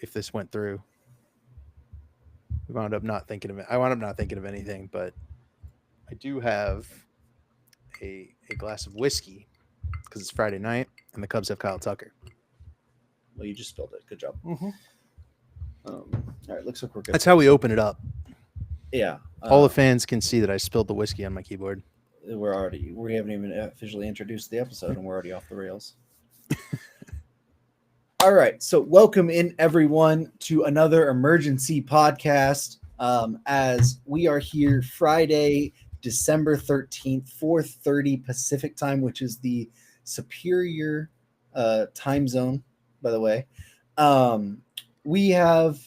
if this went through. We wound up not thinking of it. I wound up not thinking of anything, but I do have a glass of whiskey because it's Friday night and the Cubs have Kyle Tucker. Well, you just spilled it. Good job. Mm-hmm. All right, looks like we're good. That's how we open it up. Yeah. All the fans can see that I spilled the whiskey on my keyboard. We haven't even officially introduced the episode and we're already off the rails. All right. So welcome in everyone to another emergency podcast. As we are here Friday, December 13th, 4:30 Pacific time, which is the superior time zone, by the way. We have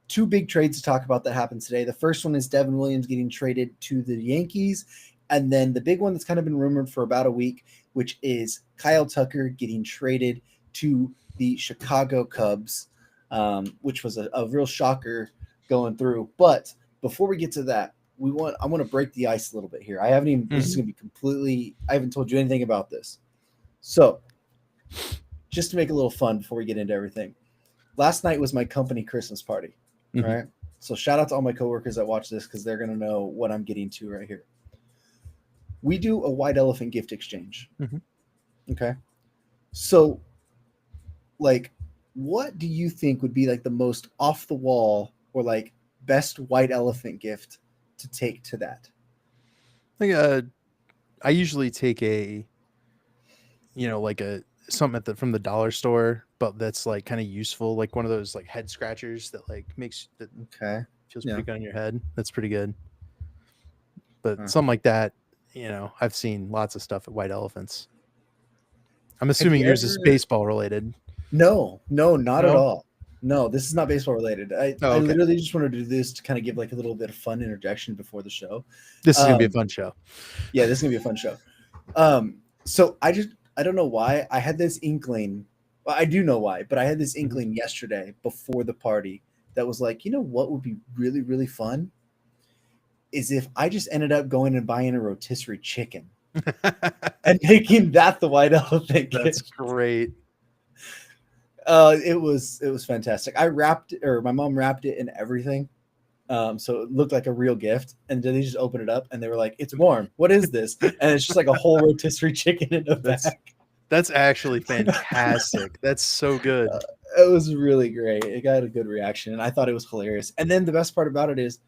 two big trades to talk about that happened today. The first one is Devin Williams getting traded to the Yankees. And then the big one that's kind of been rumored for about a week, which is Kyle Tucker getting traded to the Chicago Cubs, which was a real shocker going through. But before we get to that, I want to break the ice a little bit here. I haven't even, this is going to be completely, I haven't told you anything about this. So just to make it a little fun before we get into everything. Last night was my company Christmas party. Mm-hmm. Right. So shout out to all my coworkers that watch this because they're going to know what I'm getting to right here. We do a white elephant gift exchange. Mm-hmm. Okay. So, like, what do you think would be like the most off the wall or like best white elephant gift to take to that? I usually take something from the dollar store, but that's like kind of useful, like one of those like head scratchers that like feels pretty good on your head. That's pretty good. But something like that, I've seen lots of stuff at White Elephants. I'm assuming yours is baseball related. No, not at all. No, this is not baseball related. I literally just wanted to do this to kind of give like a little bit of fun interjection before the show. This is gonna be a fun show. Yeah, this is gonna be a fun show. So I don't know why I had this inkling. Well, I do know why, but I had this inkling yesterday before the party that was like, what would be really, really fun is if I just ended up going and buying a rotisserie chicken and making that the white elephant. That's great. It was fantastic. My mom wrapped it in everything. So it looked like a real gift, and then they just opened it up and they were like, "It's warm. What is this?" And it's just like a whole rotisserie chicken in a bag. That's actually fantastic. That's so good. It was really great. It got a good reaction, and I thought it was hilarious. And then the best part about it is,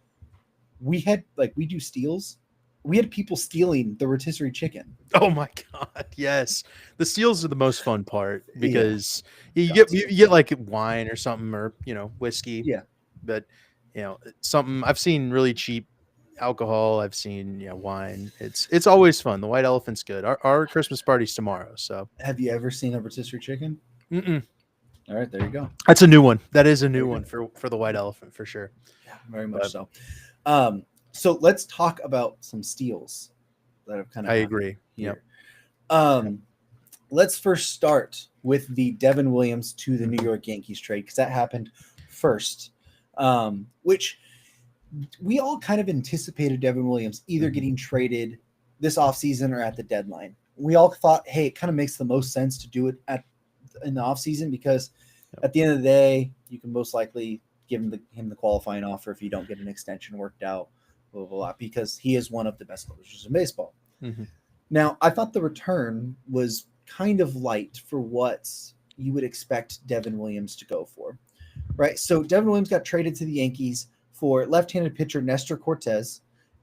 we do steals. We had people stealing the rotisserie chicken. Oh my God. Yes. The steals are the most fun part because you get like wine or something or, whiskey. Yeah. But, something I've seen really cheap alcohol. I've seen, wine. It's always fun. The White Elephant's good. Our Christmas party's tomorrow. So have you ever seen a rotisserie chicken? Mm-mm. All right. There you go. That's a new one. That is a new one for the White Elephant for sure. Yeah, very much so. So let's talk about some steals that have kind of. I agree. Here. Yep. Let's first start with the Devin Williams to the New York Yankees trade because that happened first, which we all kind of anticipated Devin Williams either getting traded this offseason or at the deadline. We all thought, hey, it kind of makes the most sense to do it in the offseason because at the end of the day, you can most likely give him the qualifying offer if you don't get an extension worked out. Blah, blah, blah, because he is one of the best closers in baseball. Mm-hmm. Now, I thought the return was kind of light for what you would expect Devin Williams to go for, right? So Devin Williams got traded to the Yankees for left-handed pitcher Nestor Cortes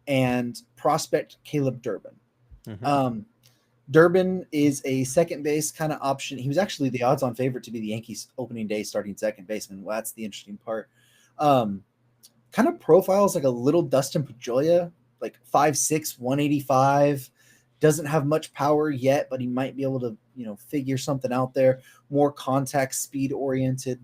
and prospect Caleb Durbin. Mm-hmm. Durbin is a second base kind of option. He was actually the odds-on favorite to be the Yankees opening day starting second baseman. Well, that's the interesting part. Kind of profiles like a little Dustin Pedroia, like 5'6", 185. Doesn't have much power yet, but he might be able to, figure something out there. More contact speed oriented.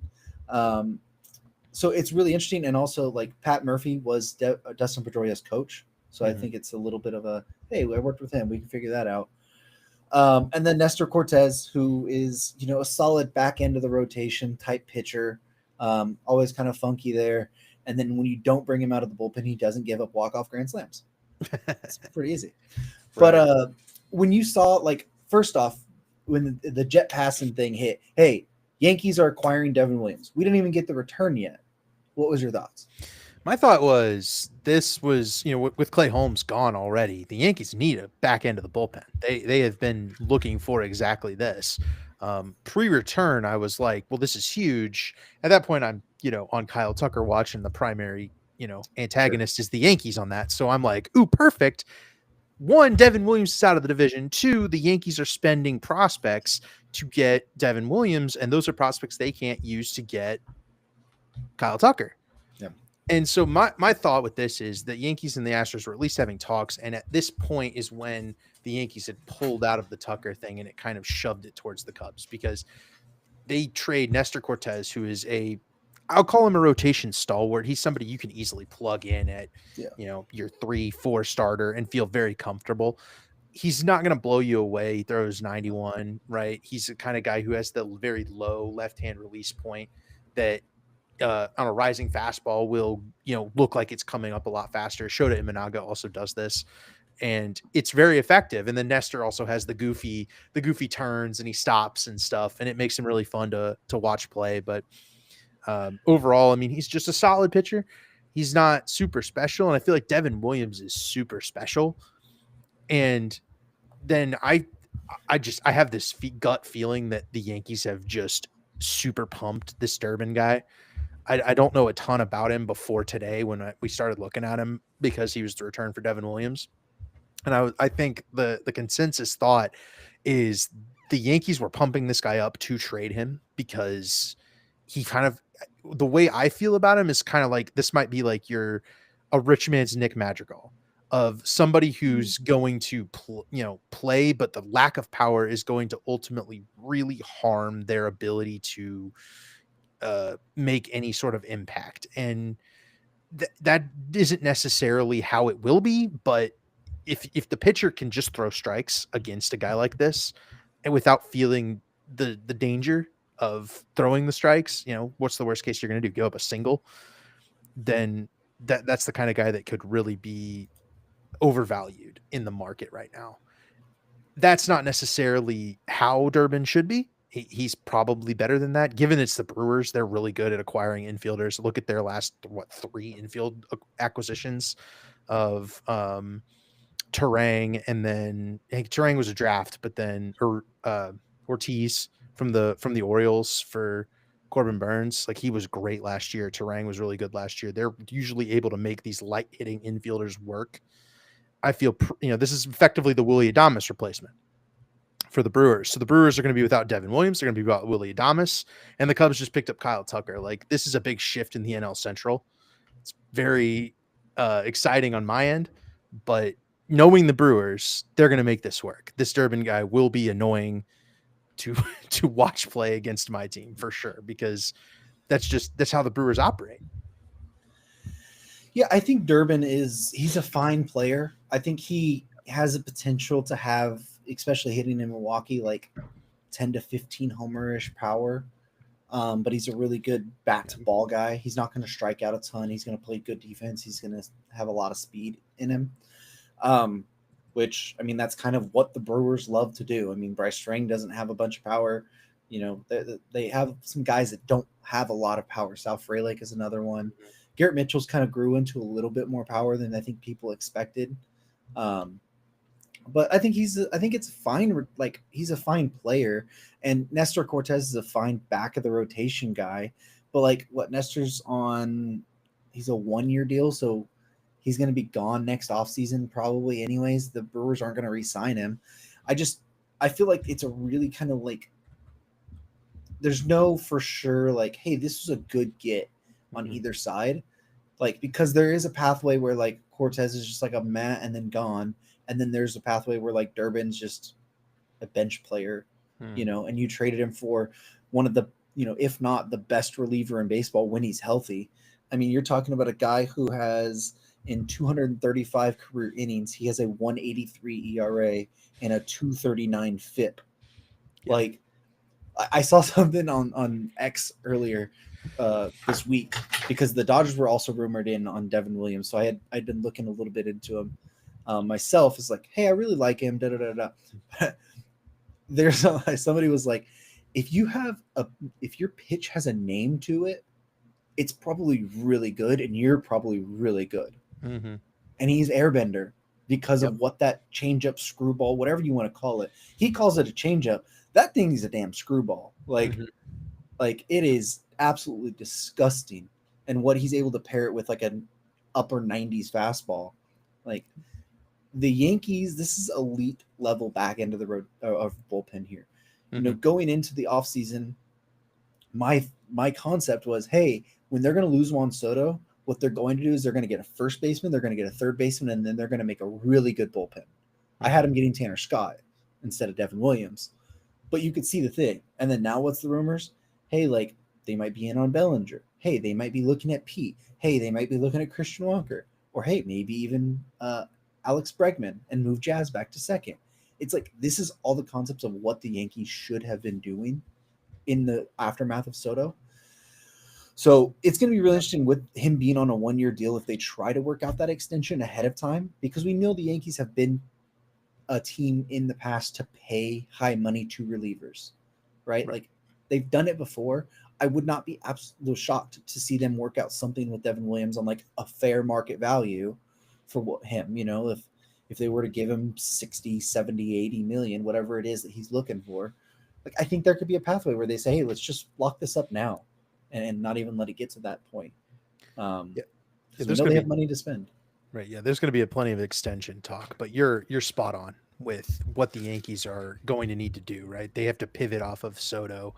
So it's really interesting. And also, like Pat Murphy was Dustin Pedroia's coach, so I think it's a little bit of a hey, I worked with him. We can figure that out. And then Nestor Cortes, who is a solid back end of the rotation type pitcher, always kind of funky there. And then when you don't bring him out of the bullpen, he doesn't give up walk-off grand slams. It's pretty easy. Right. But when you saw, like, first off, when the jet passing thing hit, hey, Yankees are acquiring Devin Williams. We didn't even get the return yet. What was your thoughts? My thought was this was, with Clay Holmes gone already, the Yankees need a back end of the bullpen. They have been looking for exactly this. Pre-return, I was like, well, this is huge. At that point, I'm, on Kyle Tucker watching the primary, antagonist is the Yankees on that. So I'm like, ooh, perfect. One, Devin Williams is out of the division. Two, the Yankees are spending prospects to get Devin Williams, and those are prospects they can't use to get Kyle Tucker. Yeah. And so my thought with this is that Yankees and the Astros were at least having talks, and at this point is when the Yankees had pulled out of the Tucker thing and it kind of shoved it towards the Cubs, because they trade Nestor Cortes, who is I'll call him a rotation stalwart. He's somebody you can easily plug in at, your 3-4 starter and feel very comfortable. He's not going to blow you away. He throws 91, right? He's the kind of guy who has the very low left-hand release point that on a rising fastball will, look like it's coming up a lot faster. Shota Imanaga also does this, and it's very effective. And then Nestor also has the goofy turns, and he stops and stuff, and it makes him really fun to watch play. But overall, I mean, he's just a solid pitcher. He's not super special. And I feel like Devin Williams is super special. And then I have this gut feeling that the Yankees have just super pumped this Durbin guy. I don't know a ton about him before today when we started looking at him, because he was the return for Devin Williams. And I think the consensus thought is the Yankees were pumping this guy up to trade him, because he kind of, the way I feel about him is kind of like, this might be like a rich man's Nick Madrigal, of somebody who's going to play, but the lack of power is going to ultimately really harm their ability to make any sort of impact. And that isn't necessarily how it will be, but if the pitcher can just throw strikes against a guy like this and without feeling the danger of throwing the strikes, what's the worst case you're going to do? Give up a single? Then that's the kind of guy that could really be overvalued in the market right now. That's not necessarily how Durbin should be. He's probably better than that. Given it's the Brewers, they're really good at acquiring infielders. Look at their last 3 infield acquisitions of Turang, and then Turang was a draft, but then Ortiz from the Orioles for Corbin Burns. Like, he was great last year. Turang was really good last year. They're usually able to make these light hitting infielders work. I feel, this is effectively the Willy Adames replacement for the Brewers. So the Brewers are going to be without Devin Williams. They're going to be without Willy Adames, and the Cubs just picked up Kyle Tucker. Like, this is a big shift in the NL Central. It's very exciting on my end, but knowing the Brewers, they're going to make this work. This Durbin guy will be annoying to watch play against my team for sure, because that's how the Brewers operate. Yeah, I think Durbin he's a fine player. I think he has a potential to have, especially hitting in Milwaukee, like 10 to 15 homerish power. But he's a really good bat to ball guy. He's not going to strike out a ton. He's going to play good defense. He's going to have a lot of speed in him. Which, I mean, that's kind of what the Brewers love to do. I mean, Bryce Strang doesn't have a bunch of power. They have some guys that don't have a lot of power. Sal Frelick is another one. Garrett Mitchell's kind of grew into a little bit more power than I think people expected. But I think it's fine. Like, he's a fine player, and Nestor Cortes is a fine back of the rotation guy. But like, Nestor's on, he's a 1-year deal, so he's going to be gone next offseason probably anyways. The Brewers aren't going to re-sign him. I feel like it's a really kind of like, there's no for sure like, hey, this was a good get on either side. Like, because there is a pathway where like Cortes is just like a mat and then gone. And then there's a pathway where like Durbin's just a bench player, and you traded him for one of the, if not the best reliever in baseball when he's healthy. I mean, you're talking about a guy who has, in 235 career innings, he has a 1.83 ERA and a 2.39 FIP. Yeah. Like, I saw something on X earlier this week, because the Dodgers were also rumored in on Devin Williams. So I'd been looking a little bit into him myself. It's like, hey, I really like him. There's somebody was like, if your pitch has a name to it, it's probably really good, and you're probably really good. Mm-hmm. And he's airbender because Yep. of what that changeup, screwball, whatever you want to call it. He calls it a changeup. That thing is a damn screwball. Mm-hmm. Like it is absolutely disgusting. And what he's able to pair it with, like an upper 90s fastball, like the Yankees, this is elite level back end of the road of bullpen here. You know, Mm-hmm. going into the offseason, my concept was, hey, when they're going to lose Juan Soto, what they're going to do is they're going to get a first baseman, they're going to get a third baseman, and then they're going to make a really good bullpen. I had him getting Tanner Scott instead of Devin Williams, but you could see the thing. And then now what's the rumors? Hey, like they might be in on Bellinger. Hey, they might be looking at Pete. Hey, they might be looking at Christian Walker. Or hey, maybe even Alex Bregman and move Jazz back to second. It's like this is all the concepts of what the Yankees should have been doing in the aftermath of Soto. So it's going to be really interesting with him being on a 1-year deal if they try to work out that extension ahead of time, because we know the Yankees have been a team in the past to pay high money to relievers, right? Like they've done it before. I would not be absolutely shocked to see them work out something with Devin Williams on like a fair market value for him, you know, if they were to give him 60, 70, 80 million, whatever it is that he's looking for. Like I think there could be a pathway where they say, hey, let's just lock this up now and not even let it get to that point. Yeah. Because we know they have money to spend. Right. Yeah. There's going to be plenty of extension talk, but you're spot on with what the Yankees are going to need to do, right? They have to pivot off of Soto.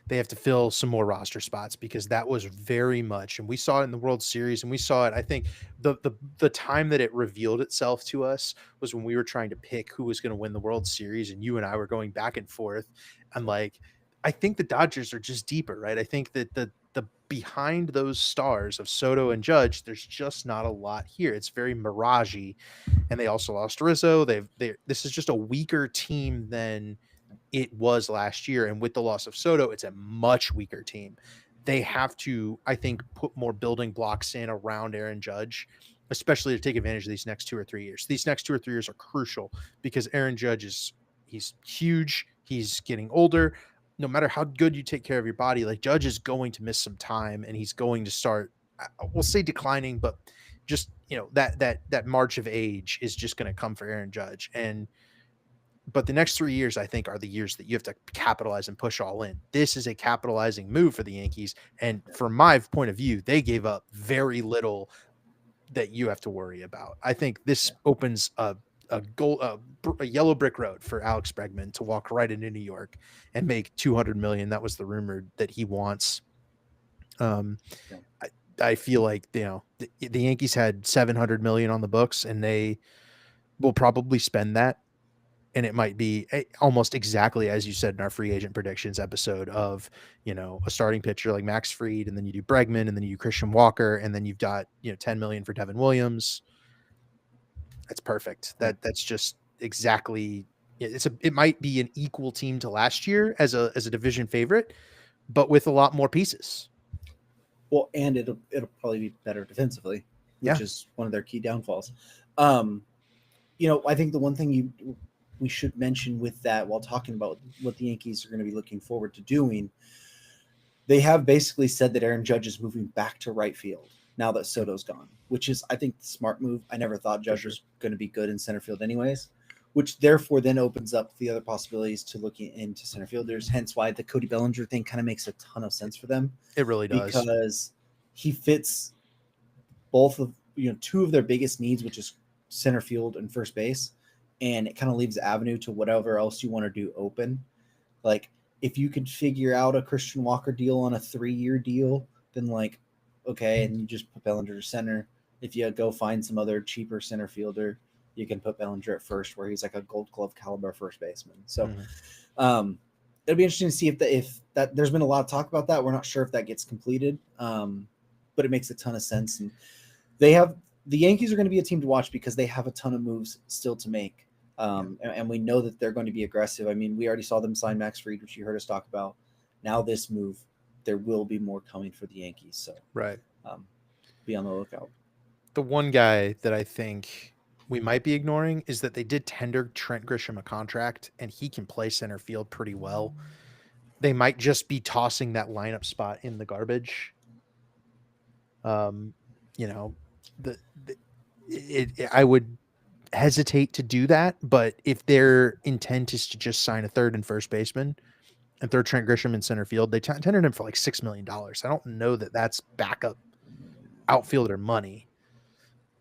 They have to fill some more roster spots because that was very much, and we saw it in the World Series, and we saw it. I think the time that it revealed itself to us was when we were trying to pick who was going to win the World Series, and you and I were going back and forth. And like, I think the Dodgers are just deeper, right? I think that the behind those stars of Soto and Judge, there's just not a lot here. It's very miragey, and they also lost Rizzo. This is just a weaker team than it was last year, and with the loss of Soto, it's a much weaker team. They have to, I think, put more building blocks in around Aaron Judge, especially to take advantage of these next 2 or 3 years. These next 2 or 3 years are crucial because Aaron Judge he's huge. He's getting older. No matter how good you take care of your body, like Judge is going to miss some time, and he's going to start, we'll say declining, but just, you know, that march of age is just going to come for Aaron Judge. But the next 3 years, I think, are the years that you have to capitalize and push all in. This is a capitalizing move for the Yankees. And from my point of view, they gave up very little that you have to worry about. I think this opens a yellow brick road for Alex Bregman to walk right into New York and make $200 million. That was the rumor that he wants. I feel like, you know, the Yankees had $700 million on the books, and they will probably spend that. And it might be almost exactly as you said in our free agent predictions episode of, you know, a starting pitcher like Max Fried, and then you do Bregman, and then you do Christian Walker, and then you've got, you know, 10 million for Devin Williams. That's perfect. That's just exactly. It might be an equal team to last year as a division favorite, but with a lot more pieces. Well, and it'll probably be better defensively, which is one of their key downfalls. You know, I think the one thing we should mention with that, while talking about what the Yankees are going to be looking forward to doing, they have basically said that Aaron Judge is moving back to right field now that Soto's gone, which is, I think, the smart move. I never thought Judge was going to be good in center field anyways, which therefore then opens up the other possibilities to looking into center fielders, hence why the Cody Bellinger thing kind of makes a ton of sense for them. It really does. Because he fits both of, you know, two of their biggest needs, which is center field and first base, and it kind of leaves the avenue to whatever else you want to do open. Like if you could figure out a Christian Walker deal on a 3-year deal, then like, okay, and you just put Bellinger to center. If you go find some other cheaper center fielder, you can put Bellinger at first, where he's like a Gold Glove caliber first baseman. So it'll be interesting to see if that there's been a lot of talk about that. We're not sure if that gets completed, but it makes a ton of sense. And the Yankees are going to be a team to watch because they have a ton of moves still to make. And we know that they're going to be aggressive. I mean, we already saw them sign Max Fried, which you heard us talk about. Now this move, there will be more coming for the Yankees. So be on the lookout. The one guy that I think we might be ignoring is that they did tender Trent Grisham a contract, and he can play center field pretty well. they might just be tossing that lineup spot in the garbage. You know, I would hesitate to do that, but if their intent is to just sign a third and first baseman and throw Trent Grisham in center field, they tendered him for like $6 million. I don't know that that's backup outfielder money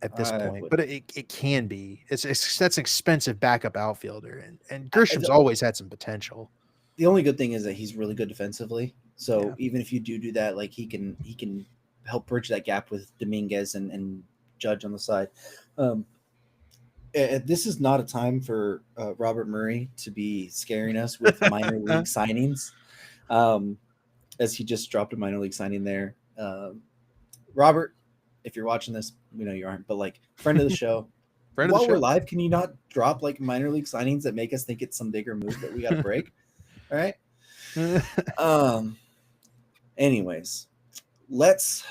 at this point, but it can be. That's expensive backup outfielder, and Grisham's always had some potential. The only good thing is that he's really good defensively. So even if you do that, like he can help bridge that gap with Dominguez and Judge on the side. This is not a time for Robert Murray to be scaring us with minor league signings, as he just dropped a minor league signing there. Robert, if you're watching this, we know you aren't, but like friend of the show. While we're live, can you not drop like minor league signings that make us think it's some bigger move that we got to break? All right. Anyways, let's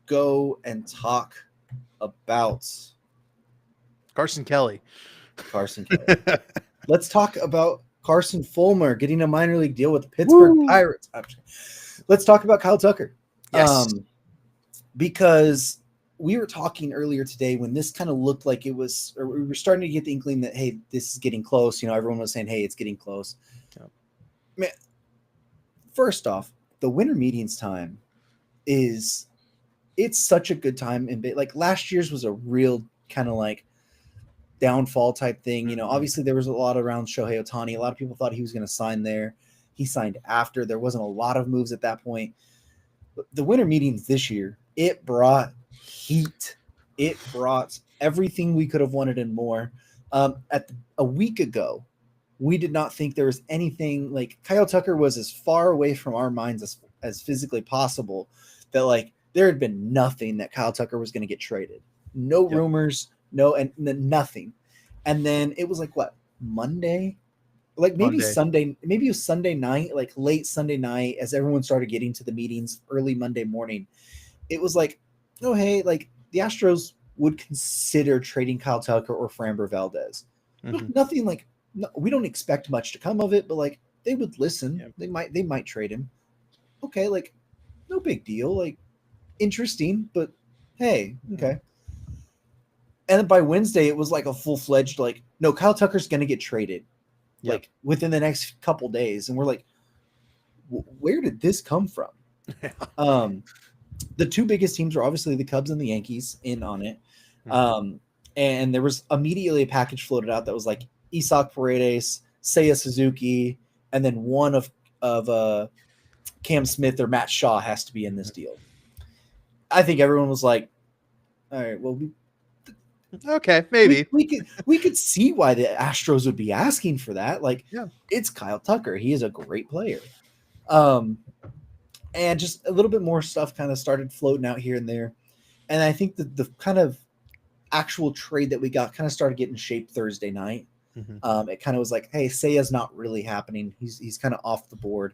go and talk about Carson Kelly. Let's talk about Carson Fulmer getting a minor league deal with the Pittsburgh Pirates. Let's talk about Kyle Tucker. Yes. Because we were talking earlier today when this kind of looked like it was, or we were starting to get the inkling that, hey, this is getting close. You know, everyone was saying, hey, it's getting close. Yep. Man, first off, the winter meetings time it's such a good time. Like last year's was a real kind of like downfall type thing. You know, obviously there was a lot around Shohei Ohtani. A lot of people thought he was going to sign there. He signed after. There wasn't a lot of moves at that point. But the winter meetings this year, it brought heat. It brought everything we could have wanted and more. A week ago, we did not think there was anything like Kyle Tucker was as far away from our minds as physically possible that like there had been nothing that Kyle Tucker was going to get traded. No rumors, nothing. And then it was like what, Monday? Like maybe Sunday, maybe it was Sunday night, like late Sunday night as everyone started getting to the meetings early Monday morning. It was like, oh, hey, like the Astros would consider trading Kyle Tucker or Framber Valdez. Nothing like, no, we don't expect much to come of it, but like they would listen. Yep. They might trade him. Okay, like no big deal. Like interesting, but hey, okay. And then by Wednesday, it was like a full-fledged like, no, Kyle Tucker's going to get traded, like within the next couple days, and we're like, where did this come from? The two biggest teams were obviously the Cubs and the Yankees in on it. And there was immediately a package floated out that was like Isaac Paredes, Seiya Suzuki, and then one of Cam Smith or Matt Shaw has to be in this deal. I think everyone was like, all right, well, okay, maybe we could see why the Astros would be asking for that. Like, it's Kyle Tucker. He is a great player. And just a little bit more stuff kind of started floating out here and there. And I think that the kind of actual trade that we got kind of started getting shaped Thursday night. It kind of was like, hey, Seiya's not really happening. He's kind of off the board.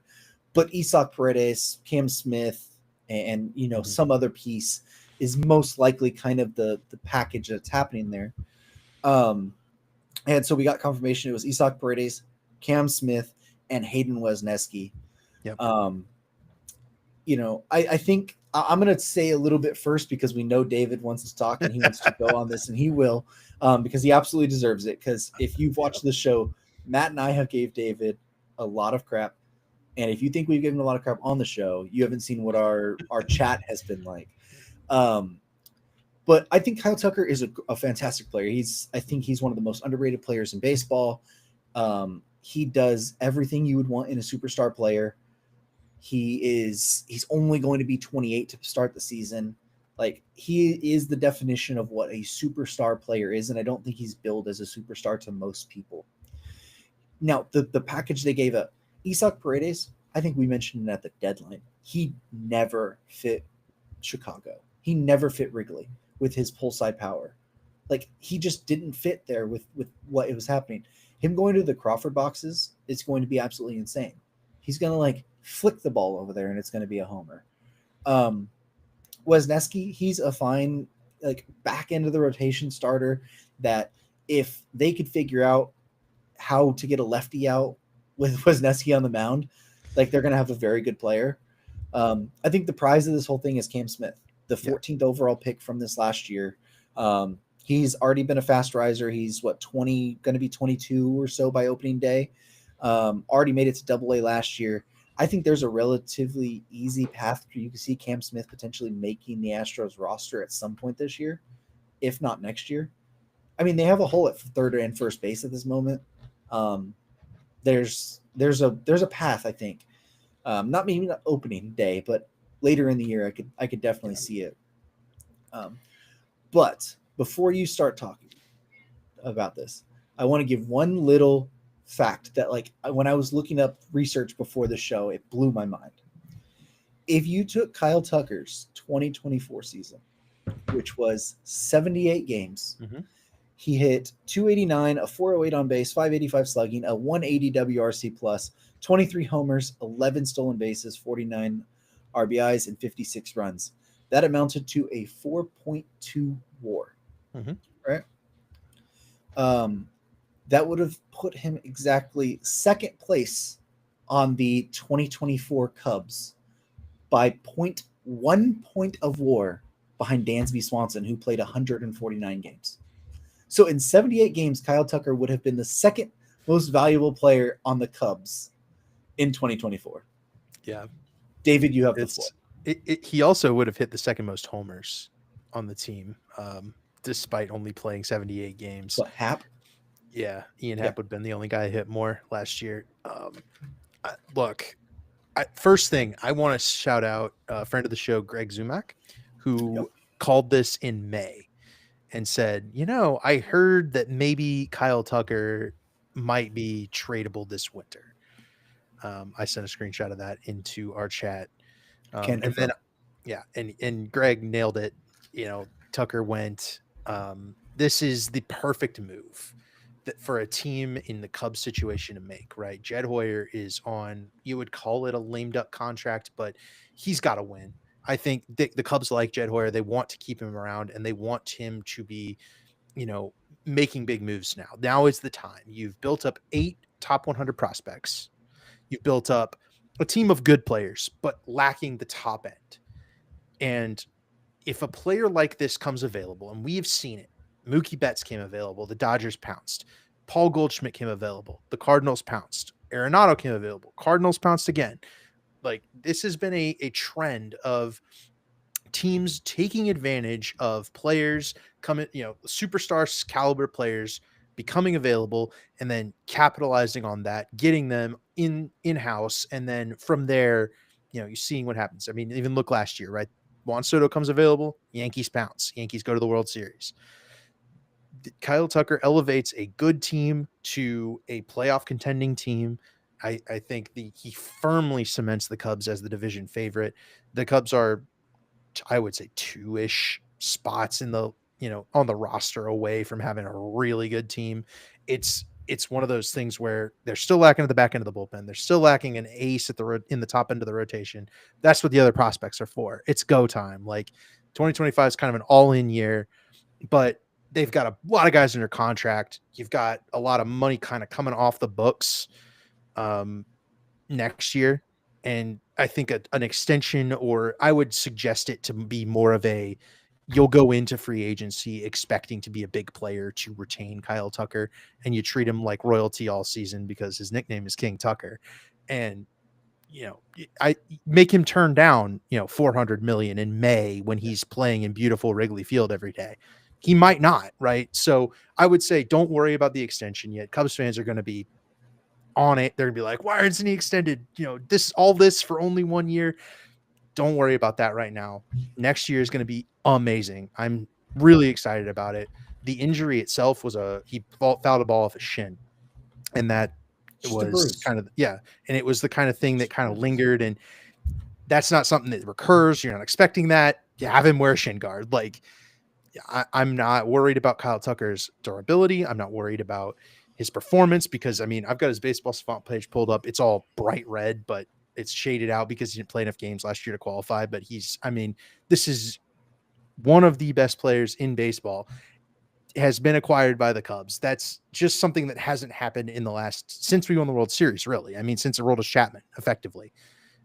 But Isaac Paredes, Cam Smith, and you know, some other piece is most likely kind of the package that's happening there. And so we got confirmation it was Isaac Paredes, Cam Smith, and Hayden Wesneski. Yep. You know, I think I'm going to say a little bit first because we know David wants to talk and he wants to go on this, and he will, because he absolutely deserves it. Because if you've watched the show, Matt and I have gave David a lot of crap. And if you think we've given a lot of crap on the show, you haven't seen what our chat has been like. But I think Kyle Tucker is a fantastic player. I think he's one of the most underrated players in baseball. He does everything you would want in a superstar player. He's only going to be 28 to start the season. Like, he is the definition of what a superstar player is, and I don't think he's billed as a superstar to most people. Now, the package they gave up, Isaac Paredes, I think we mentioned it at the deadline. He never fit Chicago. He never fit Wrigley with his pull side power. Like, he just didn't fit there with what it was happening. Him going to the Crawford boxes is going to be absolutely insane. He's going to like flick the ball over there and it's going to be a homer. Wesneski, he's a fine like back end of the rotation starter that if they could figure out how to get a lefty out with Wesneski on the mound, Like they're going to have a very good player. I think the prize of this whole thing is Cam Smith, the 14th overall pick from this last year. He's already been a fast riser. He's going to be 22 or so by opening day. Already made it to Double-A last year. I think there's a relatively easy path for you to see Cam Smith potentially making the Astros roster at some point this year, if not next year. I mean, they have a hole at third and first base at this moment. There's a path, I think. Not maybe not opening day, but later in the year, I could definitely see it. But before you start talking about this, I want to give one little fact that, like, when I was looking up research before the show, it blew my mind. If you took Kyle Tucker's 2024 season, which was 78 games, he hit 289, a 408 on base, 585 slugging, a 180 WRC plus, 23 homers, 11 stolen bases, 49 RBIs, and 56 runs. That amounted to a 4.2 WAR. Right? That would have put him exactly second place on the 2024 Cubs by 0.1 point of WAR behind Dansby Swanson, who played 149 games. So in 78 games, Kyle Tucker would have been the second most valuable player on the Cubs in 2024. Yeah. David, you have the floor. He also would have hit the second most homers on the team, despite only playing 78 games. What, Happ? Yeah, Ian Happ would have been the only guy who hit more last year. Look, first thing, I want to shout out a friend of the show, Greg Zumak, who called this in May and said, I heard that maybe Kyle Tucker might be tradable this winter. I sent a screenshot of that into our chat. And then, and Greg nailed it. Tucker went, this is the perfect move for a team in the Cubs situation to make, right? Jed Hoyer is on, you would call it a lame duck contract, but he's got to win. I think the Cubs like Jed Hoyer. They want to keep him around and they want him to be, making big moves now. Now is the time. You've built up 8 top 100 prospects. You've built up a team of good players, but lacking the top end. And if a player like this comes available, and we have seen it, Mookie Betts came available, the Dodgers pounced. Paul Goldschmidt came available, the Cardinals pounced. Arenado came available, Cardinals pounced again. Like, this has been a trend of teams taking advantage of players coming, superstar caliber players becoming available and then capitalizing on that, getting them in-house. And then from there, you're seeing what happens. I mean, even look last year, right? Juan Soto comes available, Yankees pounce. Yankees go to the World Series. Kyle Tucker elevates a good team to a playoff contending team. I think he firmly cements the Cubs as the division favorite. The Cubs are, I would say, 2-ish spots in the, on the roster away from having a really good team. It's one of those things where they're still lacking at the back end of the bullpen. They're still lacking an ace in the top end of the rotation. That's what the other prospects are for. It's go time. Like, 2025 is kind of an all-in year, but they've got a lot of guys under contract. You've got a lot of money kind of coming off the books next year. And I think an extension, or I would suggest it to be more of you'll go into free agency expecting to be a big player to retain Kyle Tucker, and you treat him like royalty all season because his nickname is King Tucker. And, I make him turn down, $400 million in May when he's playing in beautiful Wrigley Field every day. He might not, right? So I would say don't worry about the extension yet. Cubs fans are going to be on it. They're going to be like, why isn't he extended? All this for only 1 year. Don't worry about that right now. Next year is going to be amazing. I'm really excited about it. The injury itself was he fouled a ball off his shin, and that was kind of, and it was the kind of thing that kind of lingered, and that's not something that recurs. You're not expecting that. You have him wear a shin guard. Like, I'm not worried about Kyle Tucker's durability. I'm not worried about his performance because, I've got his baseball savant page pulled up. It's all bright red, but it's shaded out because he didn't play enough games last year to qualify. But this is one of the best players in baseball. has been acquired by the Cubs. That's just something that hasn't happened since we won the World Series, really. I mean, since Aroldis Chapman effectively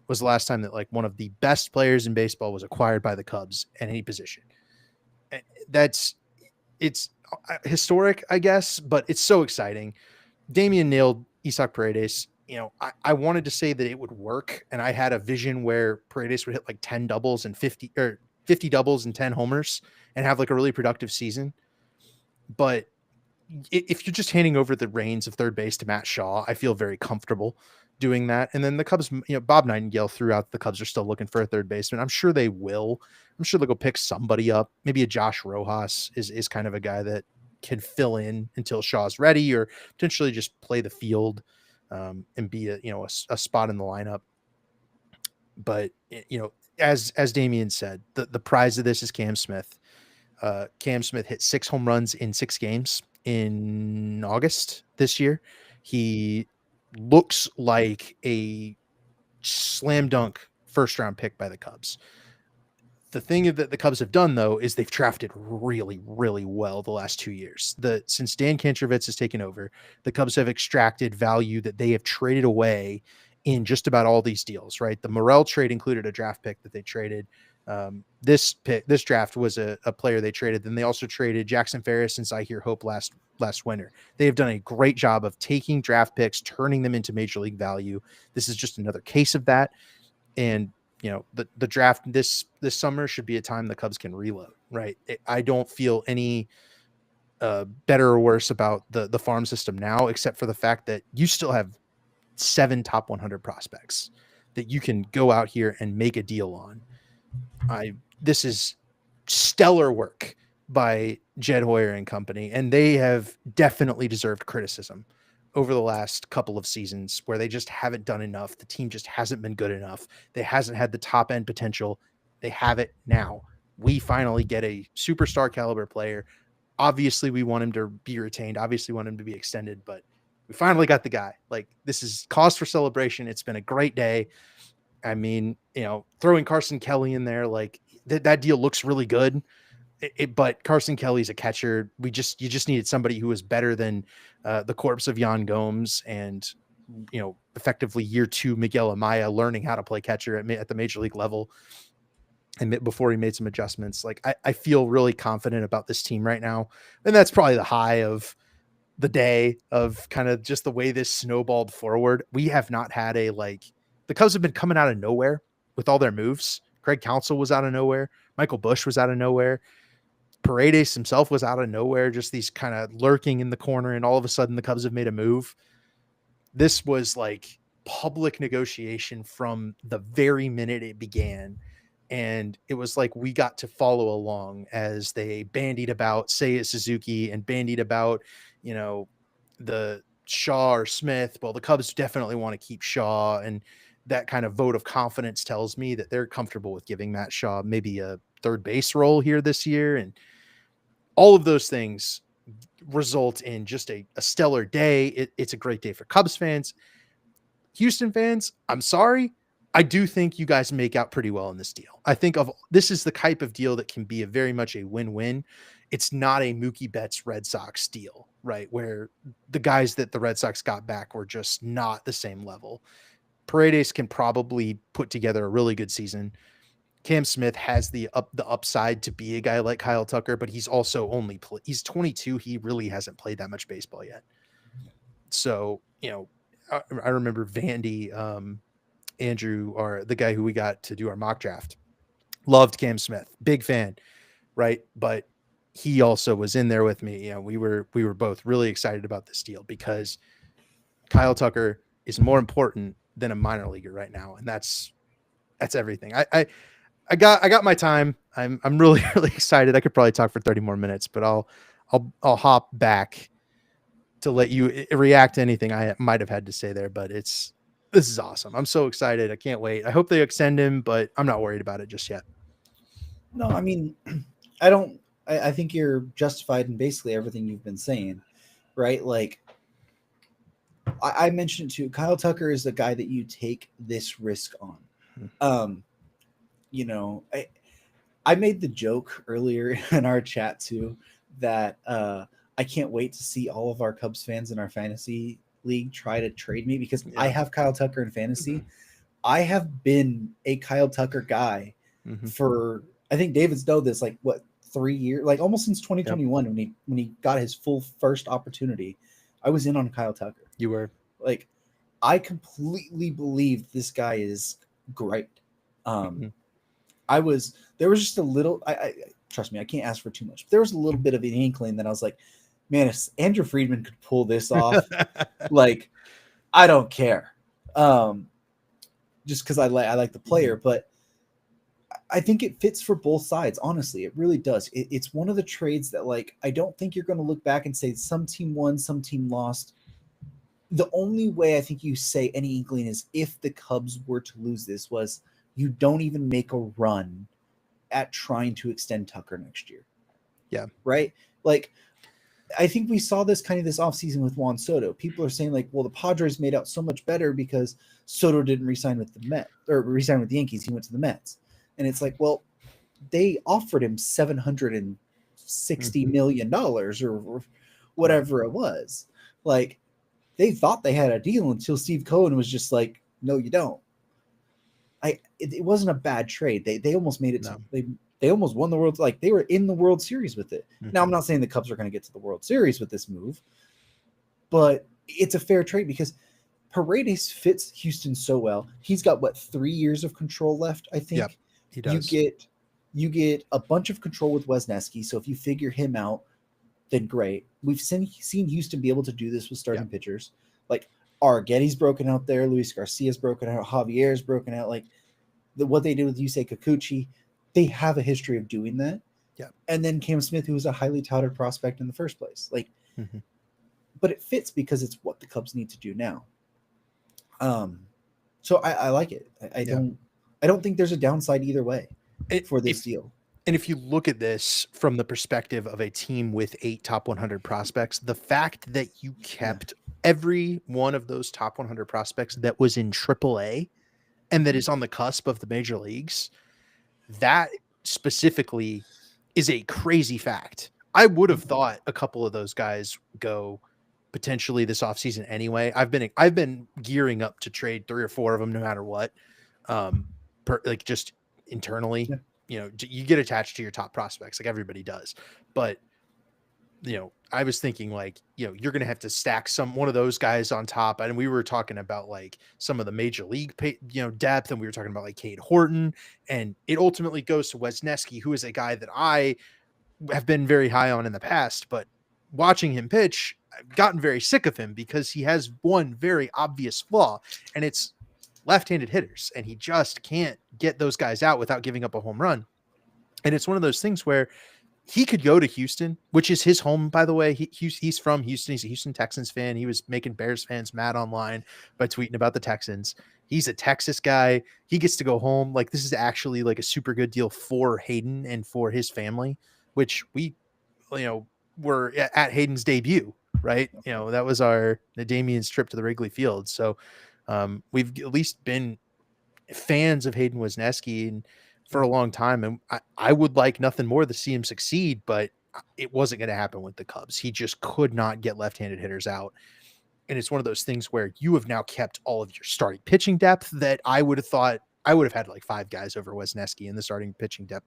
was the last time that like one of the best players in baseball was acquired by the Cubs at any position. It's historic, I guess, but it's so exciting. Damian nailed Isaac Paredes. I wanted to say that it would work, and I had a vision where Paredes would hit like 10 doubles and 50 doubles and 10 homers and have like a really productive season. But if you're just handing over the reins of third base to Matt Shaw, I feel very comfortable doing that. And then the Cubs, Bob Nightingale threw out the Cubs are still looking for a third baseman. I'm sure they will. I'm sure they'll go pick somebody up. Maybe a Josh Rojas is kind of a guy that can fill in until Shaw's ready, or potentially just play the field and be a spot in the lineup. But as Damian said, the prize of this is Cam Smith. Cam Smith hit 6 home runs in 6 games in August this year. He looks like a slam dunk first round pick by the Cubs. The thing that the Cubs have done, though, is they've drafted really, really well the last 2 years. Since Dan Kantrovitz has taken over, the Cubs have extracted value that they have traded away in just about all these deals, right? The Morel trade included a draft pick that they traded. This draft was a player they traded. Then they also traded Jackson Ferris and Zahir Hope last winter. They have done a great job of taking draft picks, turning them into major league value. This is just another case of that. And the draft this summer should be a time the Cubs can reload, right? I don't feel any better or worse about the farm system now, except for the fact that you still have 7 top 100 prospects that you can go out here and make a deal on. This is stellar work by Jed Hoyer and company, and they have definitely deserved criticism over the last couple of seasons where they just haven't done enough. The team just hasn't been good enough. They hasn't had the top end potential. They have it now. We finally get a superstar caliber player. Obviously we want him to be retained. Obviously we want him to be extended, but we finally got the guy. Like, this is cause for celebration. It's been a great day. I mean, throwing Carson Kelly in there, like that deal looks really good. But Carson Kelly's a catcher. You just needed somebody who was better than the corpse of Yan Gomes and, effectively year 2 Miguel Amaya learning how to play catcher at the major league level. And before he made some adjustments, like I feel really confident about this team right now. And that's probably the high of the day, of kind of just the way this snowballed forward. We have not had the Cubs have been coming out of nowhere with all their moves. Craig Counsell was out of nowhere. Michael Busch was out of nowhere. Paredes himself was out of nowhere, just these kind of lurking in the corner. And all of a sudden the Cubs have made a move. This was like public negotiation from the very minute it began. And it was like we got to follow along as they bandied about Seiya Suzuki and bandied about, the Shaw or Smith. Well, the Cubs definitely want to keep Shaw, and that kind of vote of confidence tells me that they're comfortable with giving Matt Shaw maybe a third base role here this year. And all of those things result in just a stellar day. It's a great day for Cubs fans. Houston fans, I'm sorry. I do think you guys make out pretty well in this deal. I think this is the type of deal that can be very much a win-win. It's not a Mookie Betts Red Sox deal, right? Where the guys that the Red Sox got back were just not the same level. Paredes can probably put together a really good season. Cam Smith has the upside to be a guy like Kyle Tucker, but he's also he's 22. He really hasn't played that much baseball yet. So, I remember Vandy, Andrew, or the guy who we got to do our mock draft, loved Cam Smith, big fan, right? But he also was in there with me. We were both really excited about this deal because Kyle Tucker is more important than a minor leaguer right now, and that's everything. I got my time. I'm really, really excited. I could probably talk for 30 more minutes, but I'll hop back to let you react to anything I might have had to say there. But this is awesome. I'm so excited. I can't wait. I hope they extend him, but I'm not worried about it just yet. No, I mean, I think you're justified in basically everything you've been saying, right? Like, I mentioned too, Kyle Tucker is the guy that you take this risk on. I made the joke earlier in our chat too that I can't wait to see all of our Cubs fans in our fantasy league try to trade me because I have Kyle Tucker in fantasy. I have been a Kyle Tucker guy for, I think David's known this, like what, 3 years, like almost since 2021 when he got his full first opportunity. I was in on Kyle Tucker. You were. Like, I completely believe this guy is great. There was just a little, I trust me, I can't ask for too much. But there was a little bit of an inkling that I was like, man, if Andrew Friedman could pull this off, like, I don't care. Just because I like the player, but I think it fits for both sides. Honestly, it really does. It's one of the trades that, like, I don't think you're going to look back and say some team won, some team lost. The only way I think you say any inkling is if the Cubs were to lose this was you don't even make a run at trying to extend Tucker next year. Yeah. Right? Like, I think we saw this kind of this offseason with Juan Soto. People are saying, like, well, the Padres made out so much better because Soto didn't re-sign with the Mets or re-sign with the Yankees. He went to the Mets. And it's like, well, they offered him $760 million or whatever it was. Like, they thought they had a deal until Steve Cohen was just like, no, you don't. It wasn't a bad trade. They almost made it. No. They almost won the World. Like, they were in the World Series with it. Now, I'm not saying the Cubs are going to get to the World Series with this move, but it's a fair trade because Paredes fits Houston so well. He's got, what, 3 years of control left, I think. Yep, he does. You get a bunch of control with Wisniewski, so if you figure him out, then great. We've seen Houston be able to do this with starting pitchers. Like, Arrietty's broken out there. Luis Garcia's broken out. Javier's broken out. Like, what they did with Yusei Kikuchi, they have a history of doing that. Yeah. And then Cam Smith, who was a highly touted prospect in the first place. Like, but it fits because it's what the Cubs need to do now. So I like it. I don't think there's a downside either way for this deal. And if you look at this from the perspective of a team with 8 top 100 prospects, the fact that you kept every one of those top 100 prospects that was in AAA and that is on the cusp of the major leagues, that specifically is a crazy fact. I would have thought a couple of those guys go potentially this offseason anyway. I've been gearing up to trade 3 or 4 of them no matter what. Like, just internally. Yeah. You know, you get attached to your top prospects like everybody does, but I was thinking, like, you're going to have to stack one of those guys on top. And we were talking about, like, some of the major league, depth. And we were talking about, like, Cade Horton, and it ultimately goes to Wisniewski, who is a guy that I have been very high on in the past, but watching him pitch, I've gotten very sick of him because he has one very obvious flaw, and it's left-handed hitters, and he just can't get those guys out without giving up a home run. And it's one of those things where he could go to Houston, which is his home, by the way. He's from Houston. He's a Houston Texans fan. He was making Bears fans mad online by tweeting about the Texans. He's a Texas guy. He gets to go home. Like, this is actually like a super good deal for Hayden and for his family, which we, were at Hayden's debut, right? That was the Damian's trip to the Wrigley Field. So we've at least been fans of Hayden Wisniewski for a long time, and I would like nothing more to see him succeed, but it wasn't going to happen with the Cubs. He just could not get left-handed hitters out, and it's one of those things where you have now kept all of your starting pitching depth that I would have thought I would have had like 5 guys over Wisniewski in the starting pitching depth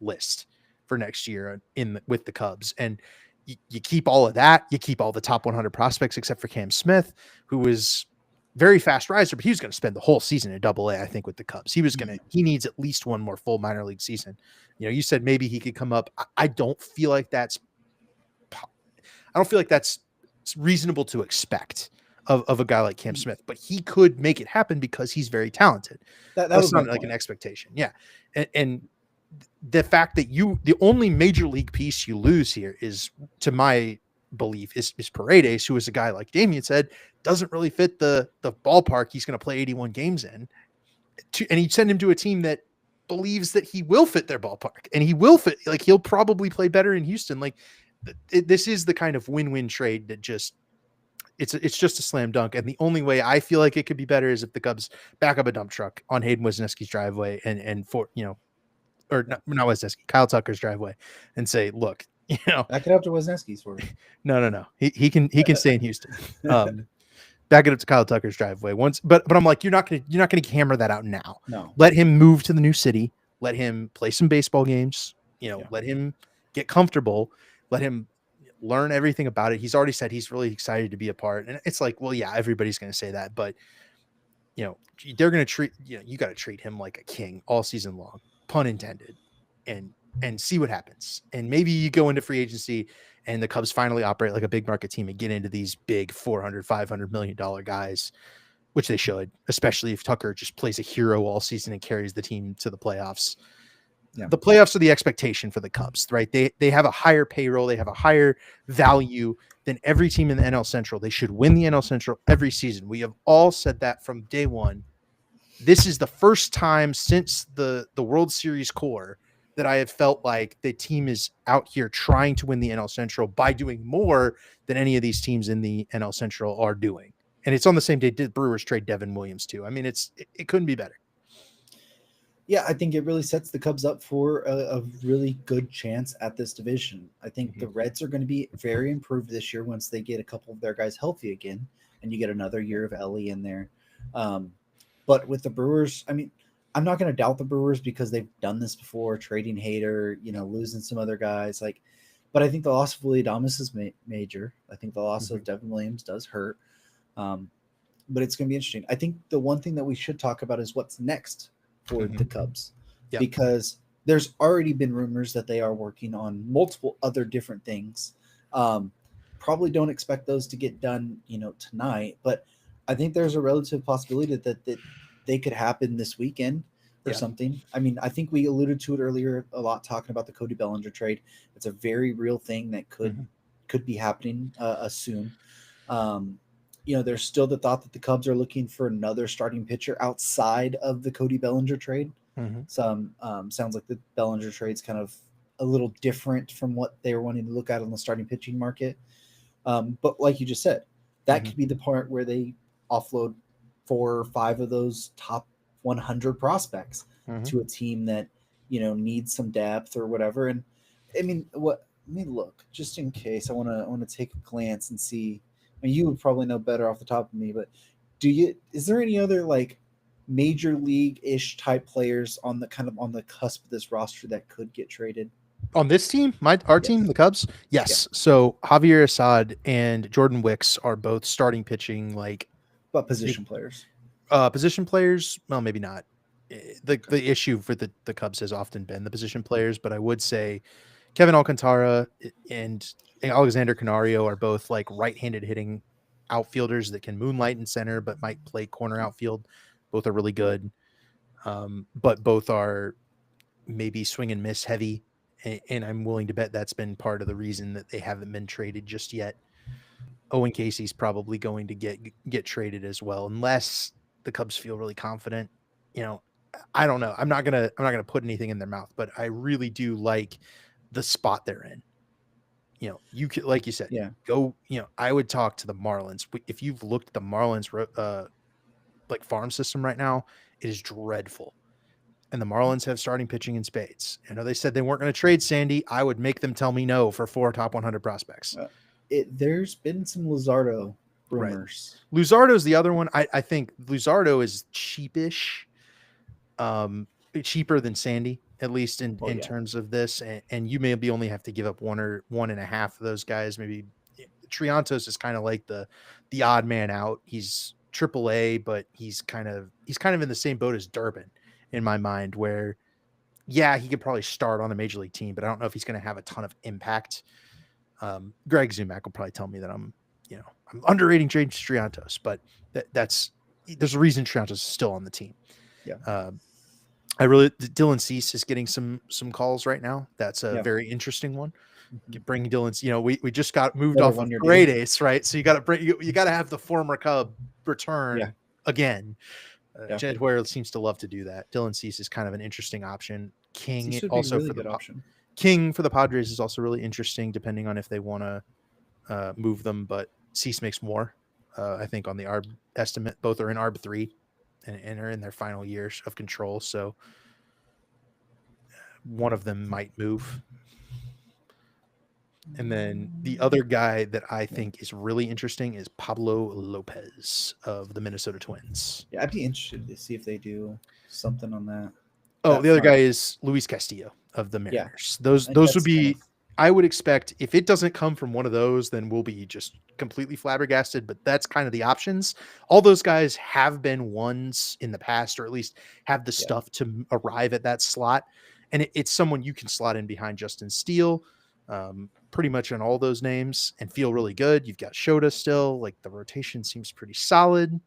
list for next year with the Cubs, and you keep all of that. You keep all the top 100 prospects except for Cam Smith, who was very fast riser, but he was going to spend the whole season in AA, I think, with the Cubs. He needs at least one more full minor league season. You said maybe he could come up. I don't feel like that's reasonable to expect of a guy like Cam Smith, but he could make it happen because he's very talented. That was not like an expectation. Yeah. And the fact that the only major league piece you lose here is, to my belief, is Paredes, who is a guy, like Damian said, doesn't really fit the ballpark he's going to play 81 games in, and you send him to a team that believes that he will fit their ballpark, and he will fit, like, he'll probably play better in Houston. Like, this is the kind of win-win trade that it's just a slam dunk. And the only way I feel like it could be better is if the Cubs back up a dump truck on Hayden Wisniewski's driveway and for, or not Wisniewski, Kyle Tucker's driveway, and say, look, You know, back it up to Wisniewski's for it. No. He can stay in Houston. Back it up to Kyle Tucker's driveway once, but I'm like, you're not gonna hammer that out now. No, let him move to the new city. Let him play some baseball games. Let him get comfortable. Let him learn everything about it. He's already said he's really excited to be a part, and it's like, well, yeah, everybody's gonna say that, but they're gonna treat you got to treat him like a king all season long, pun intended, and see what happens. And maybe you go into free agency and the Cubs finally operate like a big market team and get into these big $400-500 million guys, which they should, especially if Tucker just plays a hero all season and carries the team to the playoffs. Yeah. The playoffs are the expectation for the Cubs, right? They have a higher payroll. They have a higher value than every team in the NL Central. They should win the NL Central every season. We have all said that from day one. This is the first time since the World Series core that I have felt like the team is out here trying to win the NL Central by doing more than any of these teams in the NL Central are doing. And it's on the same day the Brewers trade Devin Williams too. I mean, it couldn't be better. Yeah, I think it really sets the Cubs up for a really good chance at this division. I think the Reds are going to be very improved this year once they get a couple of their guys healthy again, and you get another year of Ellie in there. But with the Brewers, I mean, I'm not going to doubt the Brewers because they've done this before, trading Hader, losing some other guys. But I think the loss of Willie Adames is major. I think the loss of Devin Williams does hurt. But it's going to be interesting. I think the one thing that we should talk about is what's next for the Cubs, because there's already been rumors that they are working on multiple other different things. Probably don't expect those to get done, tonight, but I think there's a relative possibility that they could happen this weekend or something. I mean, I think we alluded to it earlier a lot, talking about the Cody Bellinger trade. It's a very real thing that could be happening soon. There's still the thought that the Cubs are looking for another starting pitcher outside of the Cody Bellinger trade. Sounds like the Bellinger trade's kind of a little different from what they were wanting to look at on the starting pitching market. But like you just said, that could be the part where they offload 4 or 5 of those top 100 prospects to a team that, needs some depth or whatever. And I mean, let me look just in case. I want to take a glance and see. I mean, you would probably know better off the top of me, but is there any other like major league-ish type players on the cusp of this roster that could get traded? On this team, our team, the Cubs? Yes. Yeah. So Javier Assad and Jordan Wicks are both starting pitching, but position players. Position players, well, maybe not. The issue for the Cubs has often been the position players, but I would say Kevin Alcantara and Alexander Canario are both right-handed hitting outfielders that can moonlight in center, but might play corner outfield. Both are really good. But both are maybe swing and miss heavy. And I'm willing to bet that's been part of the reason that they haven't been traded just yet. Owen Casey's probably going to get traded as well, unless the Cubs feel really confident. I don't know. I'm not gonna put anything in their mouth, but I really do like the spot they're in. You could, like you said, go. I would talk to the Marlins. If you've looked at the Marlins farm system right now, it is dreadful. And the Marlins have starting pitching in spades. I know they said they weren't going to trade Sandy. I would make them tell me no for 4 top 100 prospects. There's been some Luzardo rumors. Right. Luzardo's the other one. I think Luzardo is cheapish, cheaper than Sandy, at least in terms of this. And you maybe only have to give up 1 or 1.5 of those guys. Maybe Triantos is kind of like the odd man out. He's AAA, but he's kind of in the same boat as Durbin in my mind, where he could probably start on a major league team, but I don't know if he's going to have a ton of impact. Greg Zumack will probably tell me that I'm underrating James Triantos, but there's a reason Triantos is still on the team. Dylan Cease is getting some calls right now. That's a very interesting one. Bringing Dylan, we just got moved off of Great Ace, right? So you got to have the former Cub return again. Jed Hoyer seems to love to do that. Dylan Cease is kind of an interesting option. King also really for the option. King for the Padres is also really interesting, depending on if they want to move them. But Cease makes more, I think, on the ARB estimate. Both are in ARB 3 and are in their final years of control. So one of them might move. And then the other guy that I think is really interesting is Pablo Lopez of the Minnesota Twins. Yeah, I'd be interested to see if they do something on that. Oh, the other guy is Luis Castillo of the Mariners. Yeah. Those would be, I would expect, if it doesn't come from one of those, then we'll be just completely flabbergasted. But that's kind of the options. All those guys have been ones in the past, or at least have the stuff to arrive at that slot. And it's someone you can slot in behind Justin Steele, pretty much on all those names, and feel really good. You've got Shota still. Like, the rotation seems pretty solid.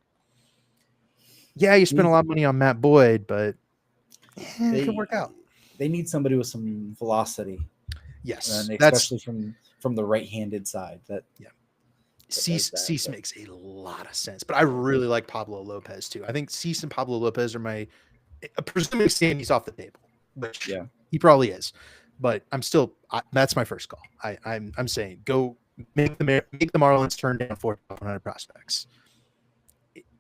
Yeah, you spent a lot of money on Matt Boyd, but it could work out. They need somebody with some velocity. Yes, and especially from the right-handed side. Cease makes a lot of sense, but I really like Pablo Lopez too. I think Cease and Pablo Lopez are my, presuming Sandy's off the table, which he probably is, but that's my first call. I'm saying go make the Marlins turn down 400 prospects.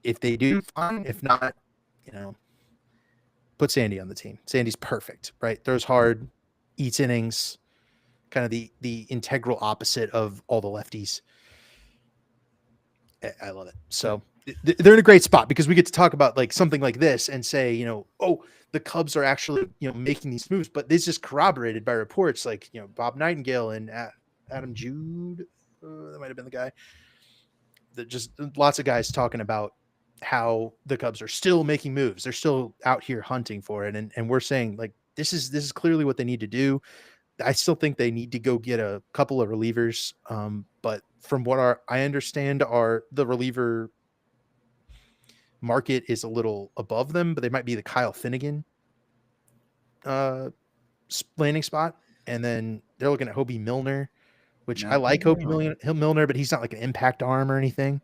If they do, fine. If not, put Sandy on the team. Sandy's perfect, right? Throws hard, eats innings, kind of the integral opposite of all the lefties. I love it. So they're in a great spot because we get to talk about like something like this and say, oh, the Cubs are actually, making these moves, but this is corroborated by reports like, Bob Nightingale and Adam Jude. That might've been the guy. Just lots of guys talking about how the Cubs are still making moves. They're still out here hunting for it. And we're saying like, this is clearly what they need to do. I still think they need to go get a couple of relievers. But from what I understand the reliever market is a little above them, but they might be the Kyle Finnegan landing spot. And then they're looking at Hobie Milner, which I like Hobie Milner, but he's not like an impact arm or anything.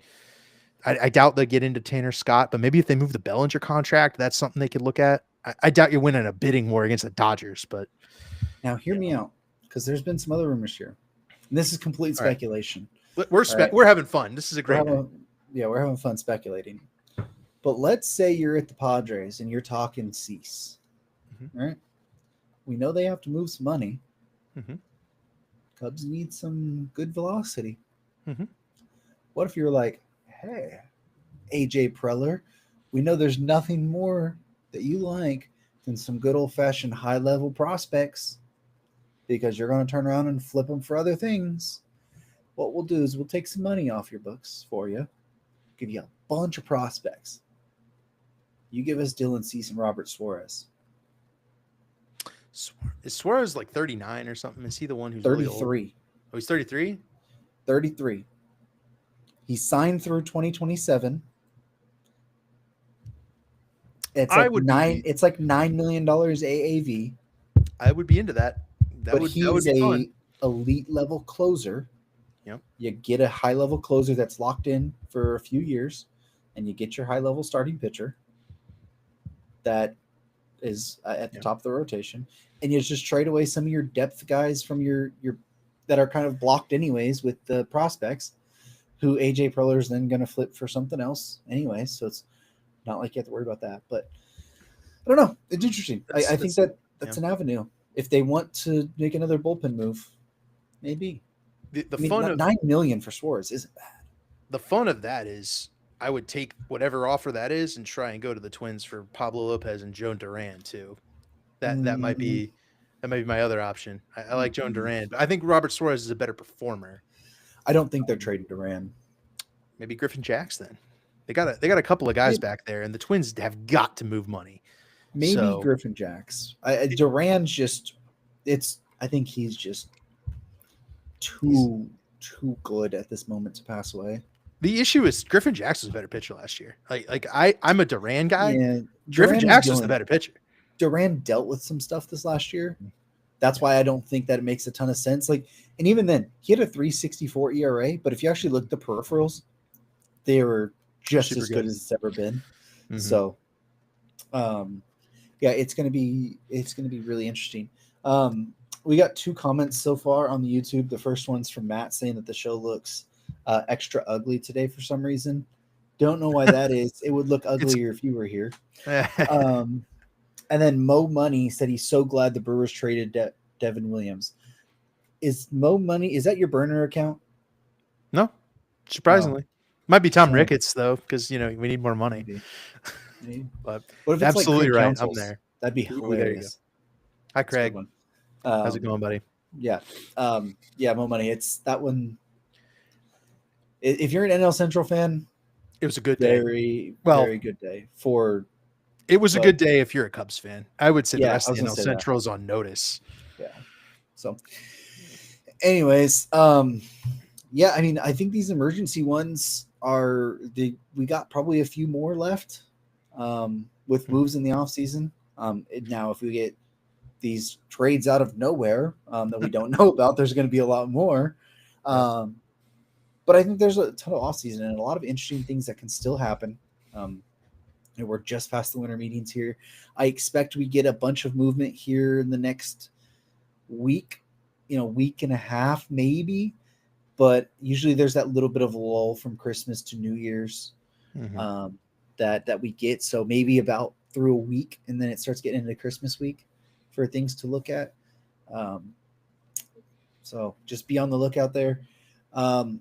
I doubt they'll get into Tanner Scott, but maybe if they move the Bellinger contract, that's something they could look at. I doubt you're winning a bidding war against the Dodgers, but now hear me out, because there's been some other rumors here. And this is complete speculation. Right. We're having fun. This is a great we're having fun speculating. But let's say you're at the Padres and you're talking Cease, right? We know they have to move some money. Cubs need some good velocity. What if you're like, hey, AJ Preller, we know there's nothing more that you like than some good old-fashioned high-level prospects because you're going to turn around and flip them for other things. What we'll do is we'll take some money off your books for you, give you a bunch of prospects. You give us Dylan Cease and Robert Suarez. Is Suarez like 39 or something? Is he the one who's 33? Really old? Oh, he's 33? 33. He signed through 2027. It's like $9 million AAV. I would be into that. He's an elite level closer. Yep. You get a high level closer that's locked in for a few years, and you get your high level starting pitcher that is at the top of the rotation, and you just trade away some of your depth guys from your that are kind of blocked anyways with the prospects, who AJ Preller is then going to flip for something else anyway. So it's not like you have to worry about that. But I don't know. It's interesting. I think that's an avenue. If they want to make another bullpen move, maybe. The fun of $9 million for Suarez isn't bad. The fun of that is I would take whatever offer that is and try and go to the Twins for Pablo Lopez and Joan Duran too. That might be my other option. I like Joan Duran, but I think Robert Suarez is a better performer. I don't think they're trading Duran. Maybe Griffin Jacks then. They got a couple of guys back there, and the Twins have got to move money. Maybe Griffin Jacks. Duran's just I think he's just too good at this moment to pass away. The issue is Griffin Jacks was a better pitcher last year. I'm a Duran guy. Yeah, Griffin Jacks is the better pitcher. Duran dealt with some stuff this last year. That's why I don't think that it makes a ton of sense. And even then, he had a 3.64 ERA, but if you actually look at the peripherals, they were just as good as it's ever been. So, it's gonna be really interesting. We got 2 comments so far on the YouTube. The first one's from Matt saying that the show looks extra ugly today for some reason. Don't know why that is. It would look uglier if you were here. And then Mo Money said he's so glad the Brewers traded Devin Williams. is Mo Money? Is that your burner account? No, surprisingly, might be Tom Ricketts though, because we need more money. Maybe. But what if it's absolutely like right? I'm there. That'd be hilarious. Hi, Craig. How's it going, buddy? Yeah, Mo Money. It's that one. If you're an NL Central fan, it was a good day. Very good day for. It was a good day if you're a Cubs fan. I would say the rest of the NL Central is on notice. Yeah. So, anyways, yeah, I mean, I think these emergency ones we got probably a few more left with moves in the offseason. Now, if we get these trades out of nowhere that we don't know about, there's going to be a lot more. But I think there's a ton of offseason and a lot of interesting things that can still happen. And we're just past the winter meetings here. I expect we get a bunch of movement here in the next week, week and a half maybe. But usually there's that little bit of lull from Christmas to New Year's that we get. So maybe about through a week, and then it starts getting into Christmas week for things to look at. So just be on the lookout there. Mo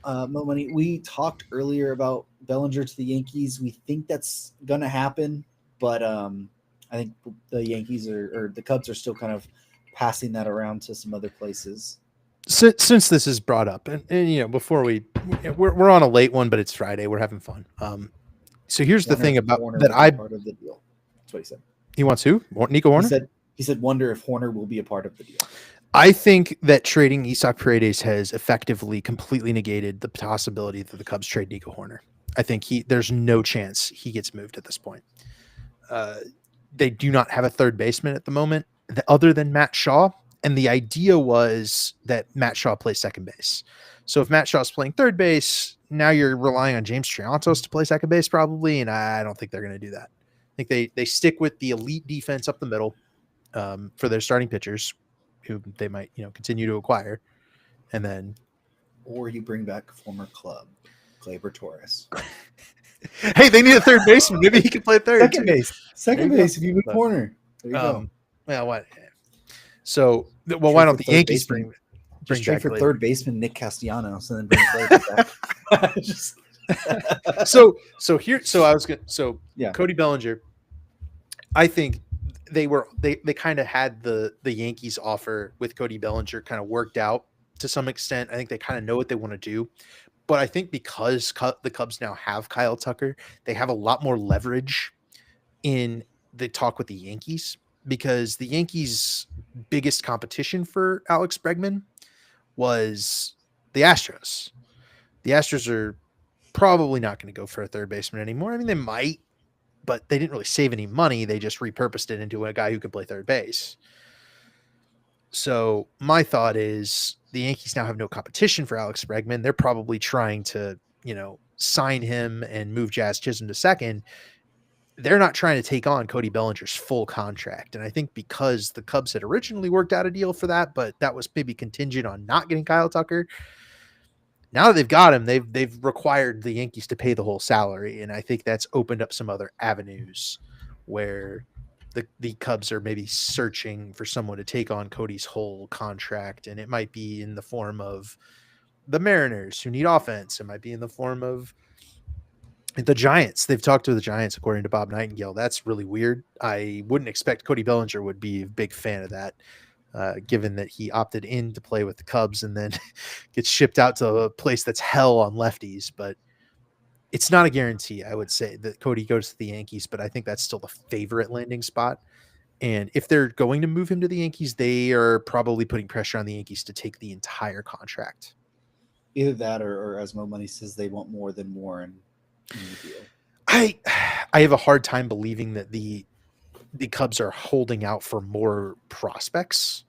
Money, we talked earlier about Bellinger to the Yankees. We think that's going to happen, but I think the Yankees or the Cubs are still kind of passing that around to some other places. Since this is brought up, and before we're on a late one, but it's Friday. We're having fun. So here's the thing about Horner that. Part of the deal. That's what he said. He wants who? Nico Horner? He said, wonder if Horner will be a part of the deal. I think that trading Isaac Paredes has effectively completely negated the possibility that the Cubs trade Nico Horner. I think there's no chance he gets moved at this point. They do not have a third baseman at the moment other than Matt Shaw. And the idea was that Matt Shaw plays second base. So if Matt Shaw's playing third base, now you're relying on James Triantos to play second base probably. And I don't think they're going to do that. I think they stick with the elite defense up the middle for their starting pitchers, who they might, continue to acquire. And then. Or you bring back former club, Gleyber Torres. Hey, they need a third baseman. Maybe he can play third. Second base if you move Horner. There you go. Well, what? So, why don't the Yankees bring trade for third baseman Nick Castellanos and then bring Gleyber back? Cody Bellinger, I think they kind of had the Yankees offer with Cody Bellinger kind of worked out to some extent. I think they kind of know what they want to do, but I think because the Cubs now have Kyle Tucker, they have a lot more leverage in the talk with the Yankees, because the Yankees' biggest competition for Alex Bregman was the Astros. The Astros are probably not going to go for a third baseman anymore. I mean, they might, but they didn't really save any money. They just repurposed it into a guy who could play third base. So my thought is the Yankees now have no competition for Alex Bregman. They're probably trying to, sign him and move Jazz Chisholm to second. They're not trying to take on Cody Bellinger's full contract. And I think because the Cubs had originally worked out a deal for that, but that was maybe contingent on not getting Kyle Tucker. Now that they've got him, they've required the Yankees to pay the whole salary. And I think that's opened up some other avenues where the Cubs are maybe searching for someone to take on Cody's whole contract. And it might be in the form of the Mariners, who need offense. It might be in the form of the Giants. They've talked to the Giants, according to Bob Nightingale. That's really weird. I wouldn't expect Cody Bellinger would be a big fan of that, given that he opted in to play with the Cubs and then gets shipped out to a place that's hell on lefties. But it's not a guarantee, I would say, that Cody goes to the Yankees, but I think that's still the favorite landing spot. And if they're going to move him to the Yankees, they are probably putting pressure on the Yankees to take the entire contract. Either that or as Mo Money says, they want more than more in the deal. I have a hard time believing that the Cubs are holding out for more prospects,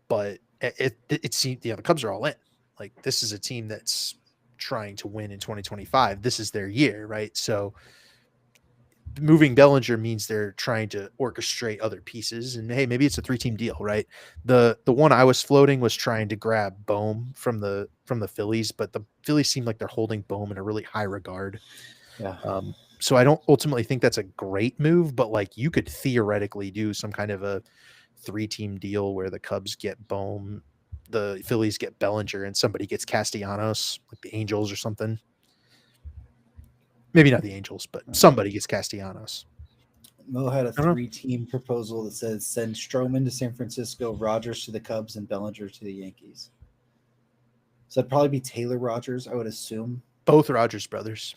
but it seems the Cubs are all in. Like, this is a team that's trying to win in 2025. This is their year, right? So moving Bellinger means they're trying to orchestrate other pieces, and hey, maybe it's a 3-team deal, right? The one I was floating was trying to grab Bohm from the Phillies, but the Phillies seem like they're holding Bohm in a really high regard. Yeah. So I don't ultimately think that's a great move, but like, you could theoretically do some kind of a 3-team deal where the Cubs get Bohm, the Phillies get Bellinger, and somebody gets Castellanos, like the Angels or something. Maybe not the Angels, but somebody gets Castellanos. Mo had a 3-team proposal that says send Stroman to San Francisco, Rogers to the Cubs, and Bellinger to the Yankees. So it'd probably be Taylor Rogers, I would assume. Both Rogers brothers.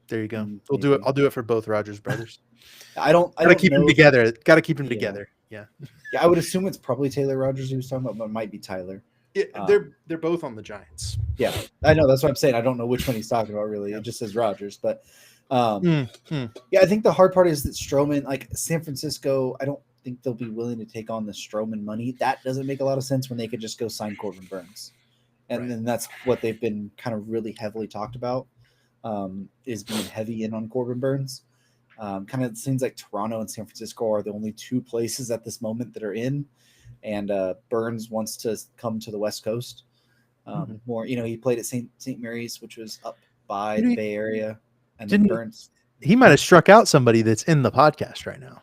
There you go. We'll do it. I'll do it for both Rogers brothers. I don't keep them together. Got to keep them together. Yeah. Yeah, I would assume it's probably Taylor Rogers he was talking about, but it might be Tyler. They're both on the Giants. Yeah, I know. That's what I'm saying. I don't know which one he's talking about, really. It just says Rogers. But yeah, I think the hard part is that Stroman, like San Francisco, I don't think they'll be willing to take on the Stroman money. That doesn't make a lot of sense when they could just go sign Corbin Burns. And then that's what they've been kind of really heavily talked about, is being heavy in on Corbin Burns. Kind of seems like Toronto and San Francisco are the only two places at this moment that are in. And Burns wants to come to the West Coast more. He played at St. Mary's, which was up by the Bay Area. And then Burns. He might have struck out somebody that's in the podcast right now.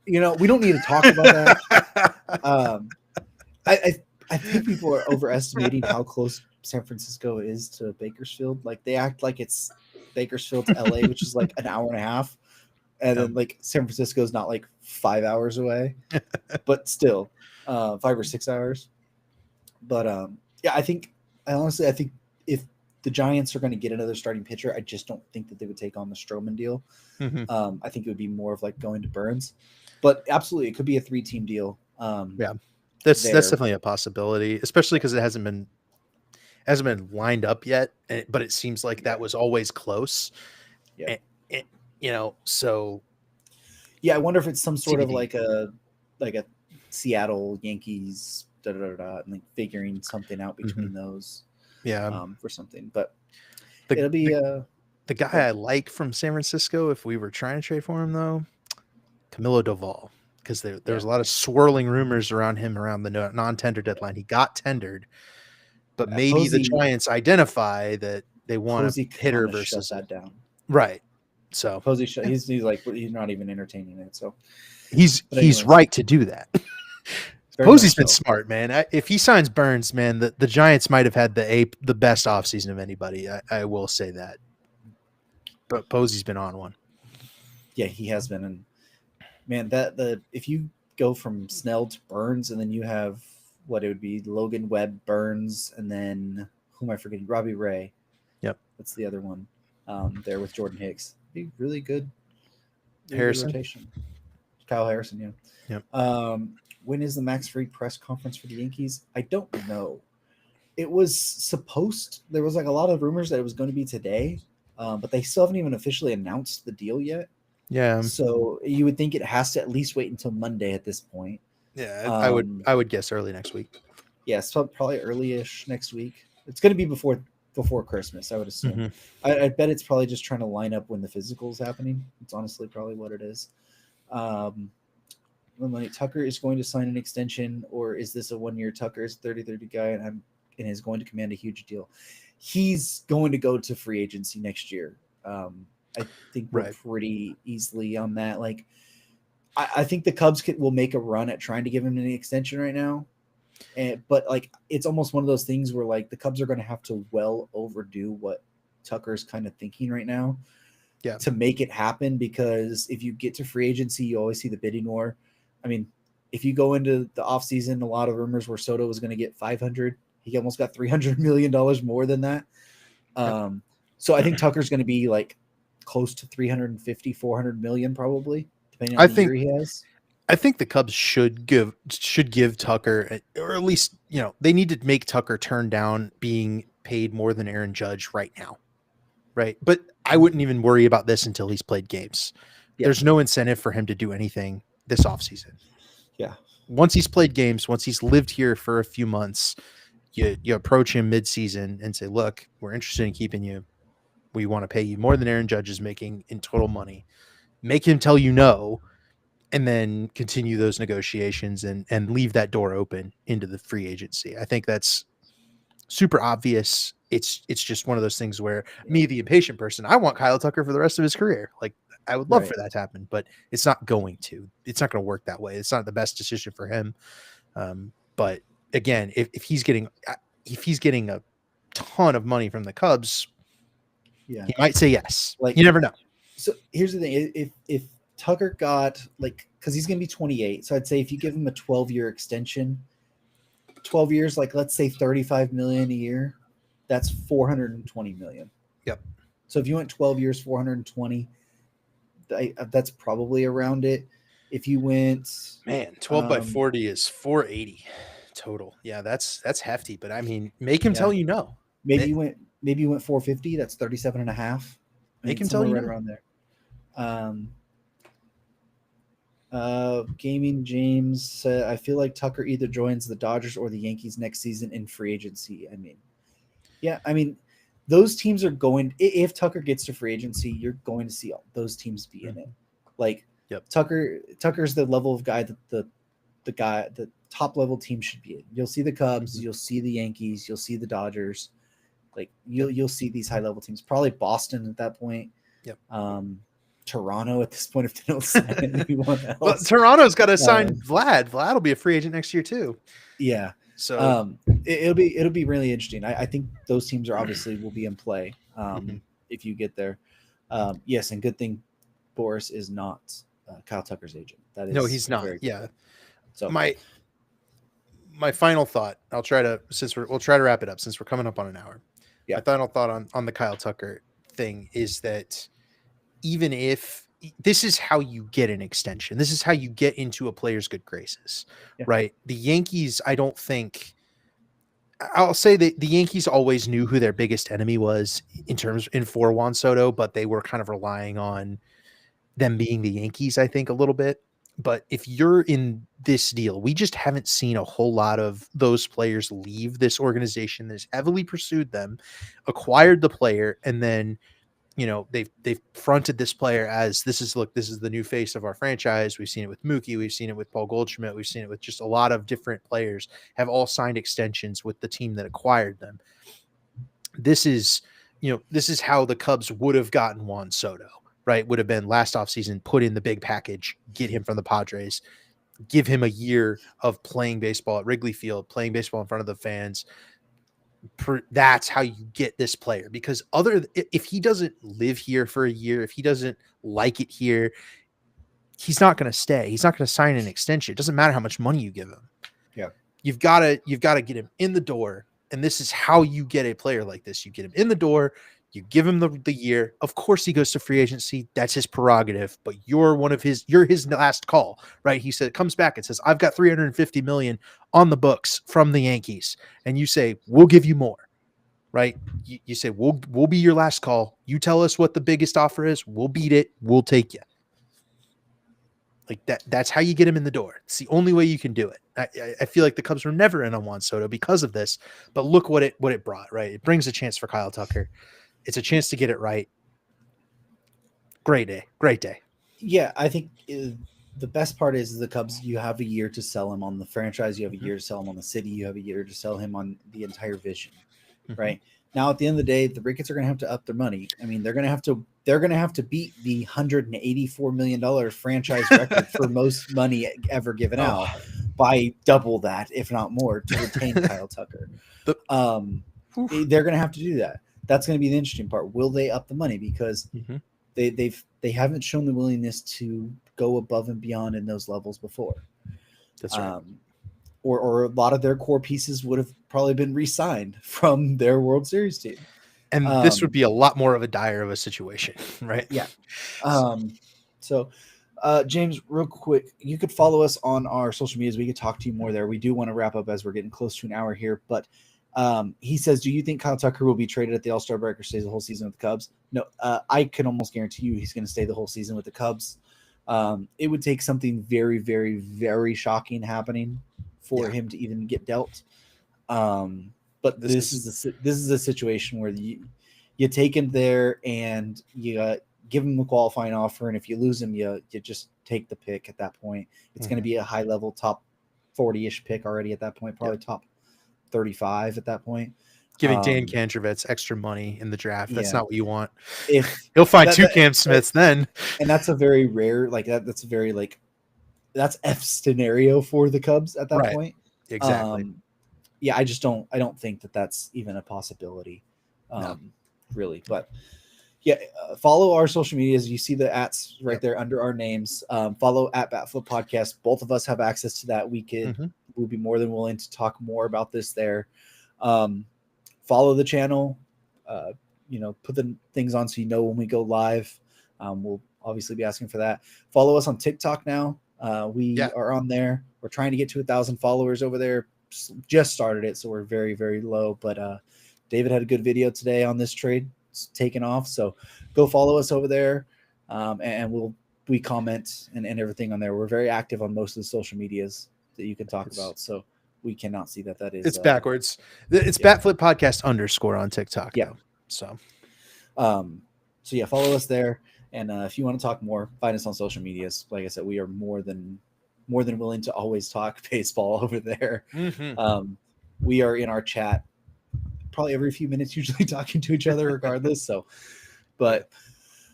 We don't need to talk about that. I think people are overestimating how close San Francisco is to Bakersfield. Like they act like it's Bakersfield to LA, which is like an hour and a half. And then like San Francisco is not like 5 hours away, but still 5 or 6 hours. But yeah, I think if the Giants are going to get another starting pitcher, I just don't think that they would take on the Stroman deal. I think it would be more of like going to Burns, but absolutely it could be a 3-team deal. Yeah, that's definitely a possibility, especially because it hasn't been lined up yet, but it seems like that was always close. Yeah. So yeah, I wonder if it's some sort of like a Seattle Yankees and like figuring something out between those. Yeah. For something, but it'll be the guy I like from San Francisco. If we were trying to trade for him, though, Camilo Doval, because there was a lot of swirling rumors around him around the non-tender deadline. He got tendered, but maybe the Giants identify that they want a hitter versus shut that down. Right. So Posey, he's like he's not even entertaining it. So he's right to do that. Posey's been smart, man. If he signs Burns, man, the Giants might have had the best offseason of anybody. I will say that. But Posey's been on one. Yeah, he has been. And man, if you go from Snell to Burns, and then you have what it would be Logan Webb, Burns, and then who am I forgetting? Robbie Ray. Yep, that's the other one. There with Jordan Hicks. Be really good. Harrison. Good rotation. Kyle Harrison, yeah. Yep. When is the Max Fried press conference for the Yankees? I don't know. It was there was like a lot of rumors that it was going to be today, but they still haven't even officially announced the deal yet. Yeah. So you would think it has to at least wait until Monday at this point. Yeah, I would guess early next week. Yes, probably early-ish next week. It's going to be before Christmas, I would assume. I bet it's probably just trying to line up when the physical is happening. It's honestly probably what it is. Tucker is going to sign an extension, or is this a 1-year Tucker is 30-30 guy and is going to command a huge deal? He's going to go to free agency next year. I think we're pretty easily on that. Like, I think the Cubs will make a run at trying to give him an extension right now. But like, it's almost one of those things where like the Cubs are going to have to well overdo what Tucker's kind of thinking right now to make it happen. Because if you get to free agency, you always see the bidding war. I mean, if you go into the offseason, a lot of rumors where Soto was going to get $500. He almost got $300 million more than that. So I think Tucker's going to be like close to 350, 400 million probably, depending on the year he has. I think the Cubs should give Tucker, or at least, they need to make Tucker turn down being paid more than Aaron Judge right now. Right. But I wouldn't even worry about this until he's played games. Yeah. There's no incentive for him to do anything this offseason. Yeah. Once he's played games, once he's lived here for a few months, you approach him mid-season and say, look, we're interested in keeping you. We want to pay you more than Aaron Judge is making in total money. Make him tell you no, and then continue those negotiations and leave that door open into the free agency. I think that's super obvious. It's just one of those things where me, the impatient person, I want Kyle Tucker for the rest of his career. Like, I would love for that to happen, but it's not going to. It's not going to work that way. It's not the best decision for him. But again, if he's getting a ton of money from the Cubs, he might say yes. Like, you never know. So here's the thing: if Tucker got because he's going to be 28, so I'd say if you give him a 12-year extension, 12 years, let's say $35 million a year, that's $420 million. Yep. So if you went 12 years, 420, that's probably around it. If you went 12 by 40 is 480 total. Yeah, that's hefty, but I mean, make him tell you no. Maybe you went 450, that's 37 and a half. Make him tell you right around there. Gaming James said, I feel like Tucker either joins the Dodgers or the Yankees next season in free agency. Those teams are going, if Tucker gets to free agency, you're going to see all those teams be in it. Tucker's the level of guy that the top level team should be in. You'll see the Cubs, you'll see the Yankees, you'll see the Dodgers. You'll see these high level teams, probably Boston at that point. Yep. Toronto at this point, if they don't sign anyone else. Well, Toronto's got to sign Vlad. Vlad will be a free agent next year too. Yeah. So it'll be really interesting. I think those teams are obviously will be in play if you get there. Yes, and good thing Boris is not Kyle Tucker's agent. That is he's not. Yeah. So my final thought. We'll try to wrap it up since we're coming up on an hour. Yeah. My final thought on the Kyle Tucker thing is that even if this is how you get an extension, this is how you get into a player's good graces, right? The Yankees, I'll say that the Yankees always knew who their biggest enemy was for Juan Soto, but they were kind of relying on them being the Yankees, I think, a little bit. But if you're in this deal, we just haven't seen a whole lot of those players leave this organization that has heavily pursued them, acquired the player, and then they've fronted this player as this is the new face of our franchise. We've seen it with Mookie, we've seen it with Paul Goldschmidt, we've seen it with just a lot of different players have all signed extensions with the team that acquired them. This is how the Cubs would have gotten Juan Soto, right? Would have been last offseason, put in the big package, get him from the Padres, give him a year of playing baseball at Wrigley Field, playing baseball in front of the fans. That's how you get this player, because if he doesn't live here for a year, if he doesn't like it here, he's not going to stay. He's not going to sign an extension. It doesn't matter how much money you give him. Yeah. You've got to get him in the door. And this is how you get a player like this. You get him in the door, you give him the year. Of course he goes to free agency. That's his prerogative, but you're his last call, right? He said, comes back and says, I've got $350 million on the books from the Yankees. And you say, we'll give you more, right? You say, we'll be your last call. You tell us what the biggest offer is. We'll beat it. We'll take you. Like that's how you get him in the door. It's the only way you can do it. I feel like the Cubs were never in on Juan Soto because of this, but look what it brought, right? It brings a chance for Kyle Tucker. It's a chance to get it right. Great day. Yeah, I think the best part is the Cubs, you have a year to sell him on the franchise. You have a year to sell him on the city. You have a year to sell him on the entire vision, right? Now, at the end of the day, the Ricketts are going to have to up their money. I mean, they're going to have to beat the $184 million franchise record for most money ever given out by double that, if not more, to retain Kyle Tucker. They're going to have to do that. That's going to be the interesting part. Will they up the money? Because they haven't shown the willingness to go above and beyond in those levels before. That's right. Or a lot of their core pieces would have probably been re-signed from their World Series team. And this would be a lot more of a dire of a situation, right? Yeah. So, James, real quick, you could follow us on our social medias. We could talk to you more there. We do want to wrap up as we're getting close to an hour here. But he says, do you think Kyle Tucker will be traded at the All-Star break or stays the whole season with the Cubs? No, I can almost guarantee you he's going to stay the whole season with the Cubs. It would take something very, very, very shocking happening for him to even get dealt. But this is a situation where you take him there and you give him the qualifying offer, and if you lose him, you just take the pick at that point. It's going to be a high level top 40-ish pick already at that point, probably top 35 at that point. Giving Dan Kandrovitz extra money in the draft. That's not what you want. If he'll find two Cam Smiths then. And that's a very rare, like that's a very like that's F scenario for the Cubs at that point. Exactly. Yeah, I don't think that that's even a possibility. No. Really. But yeah, follow our social medias. You see the ats right there under our names. Follow at Batflip Podcast. Both of us have access to that. We'll be more than willing to talk more about this there. Follow the channel. Put the things on so you know when we go live. We'll obviously be asking for that. Follow us on TikTok now. We are on there. We're trying to get to 1,000 followers over there. Just started it, so we're very, very low. But David had a good video today on this trade. It's taken off, so go follow us over there, and we comment and everything on there. We're very active on most of the social medias that you can talk about. So we cannot see that is. It's backwards. It's Batflip Podcast _ on TikTok. Yeah. Though, so yeah, follow us there. And if you want to talk more, find us on social medias. Like I said, we are more than willing to always talk baseball over there. We are in our chat probably every few minutes, usually talking to each other regardless. So, but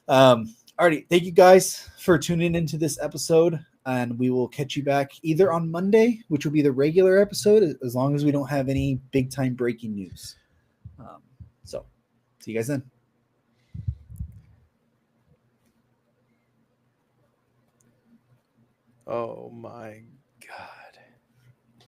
alrighty, thank you guys for tuning into this episode, and we will catch you back either on Monday, which will be the regular episode, as long as we don't have any big time breaking news. So see you guys then. Oh my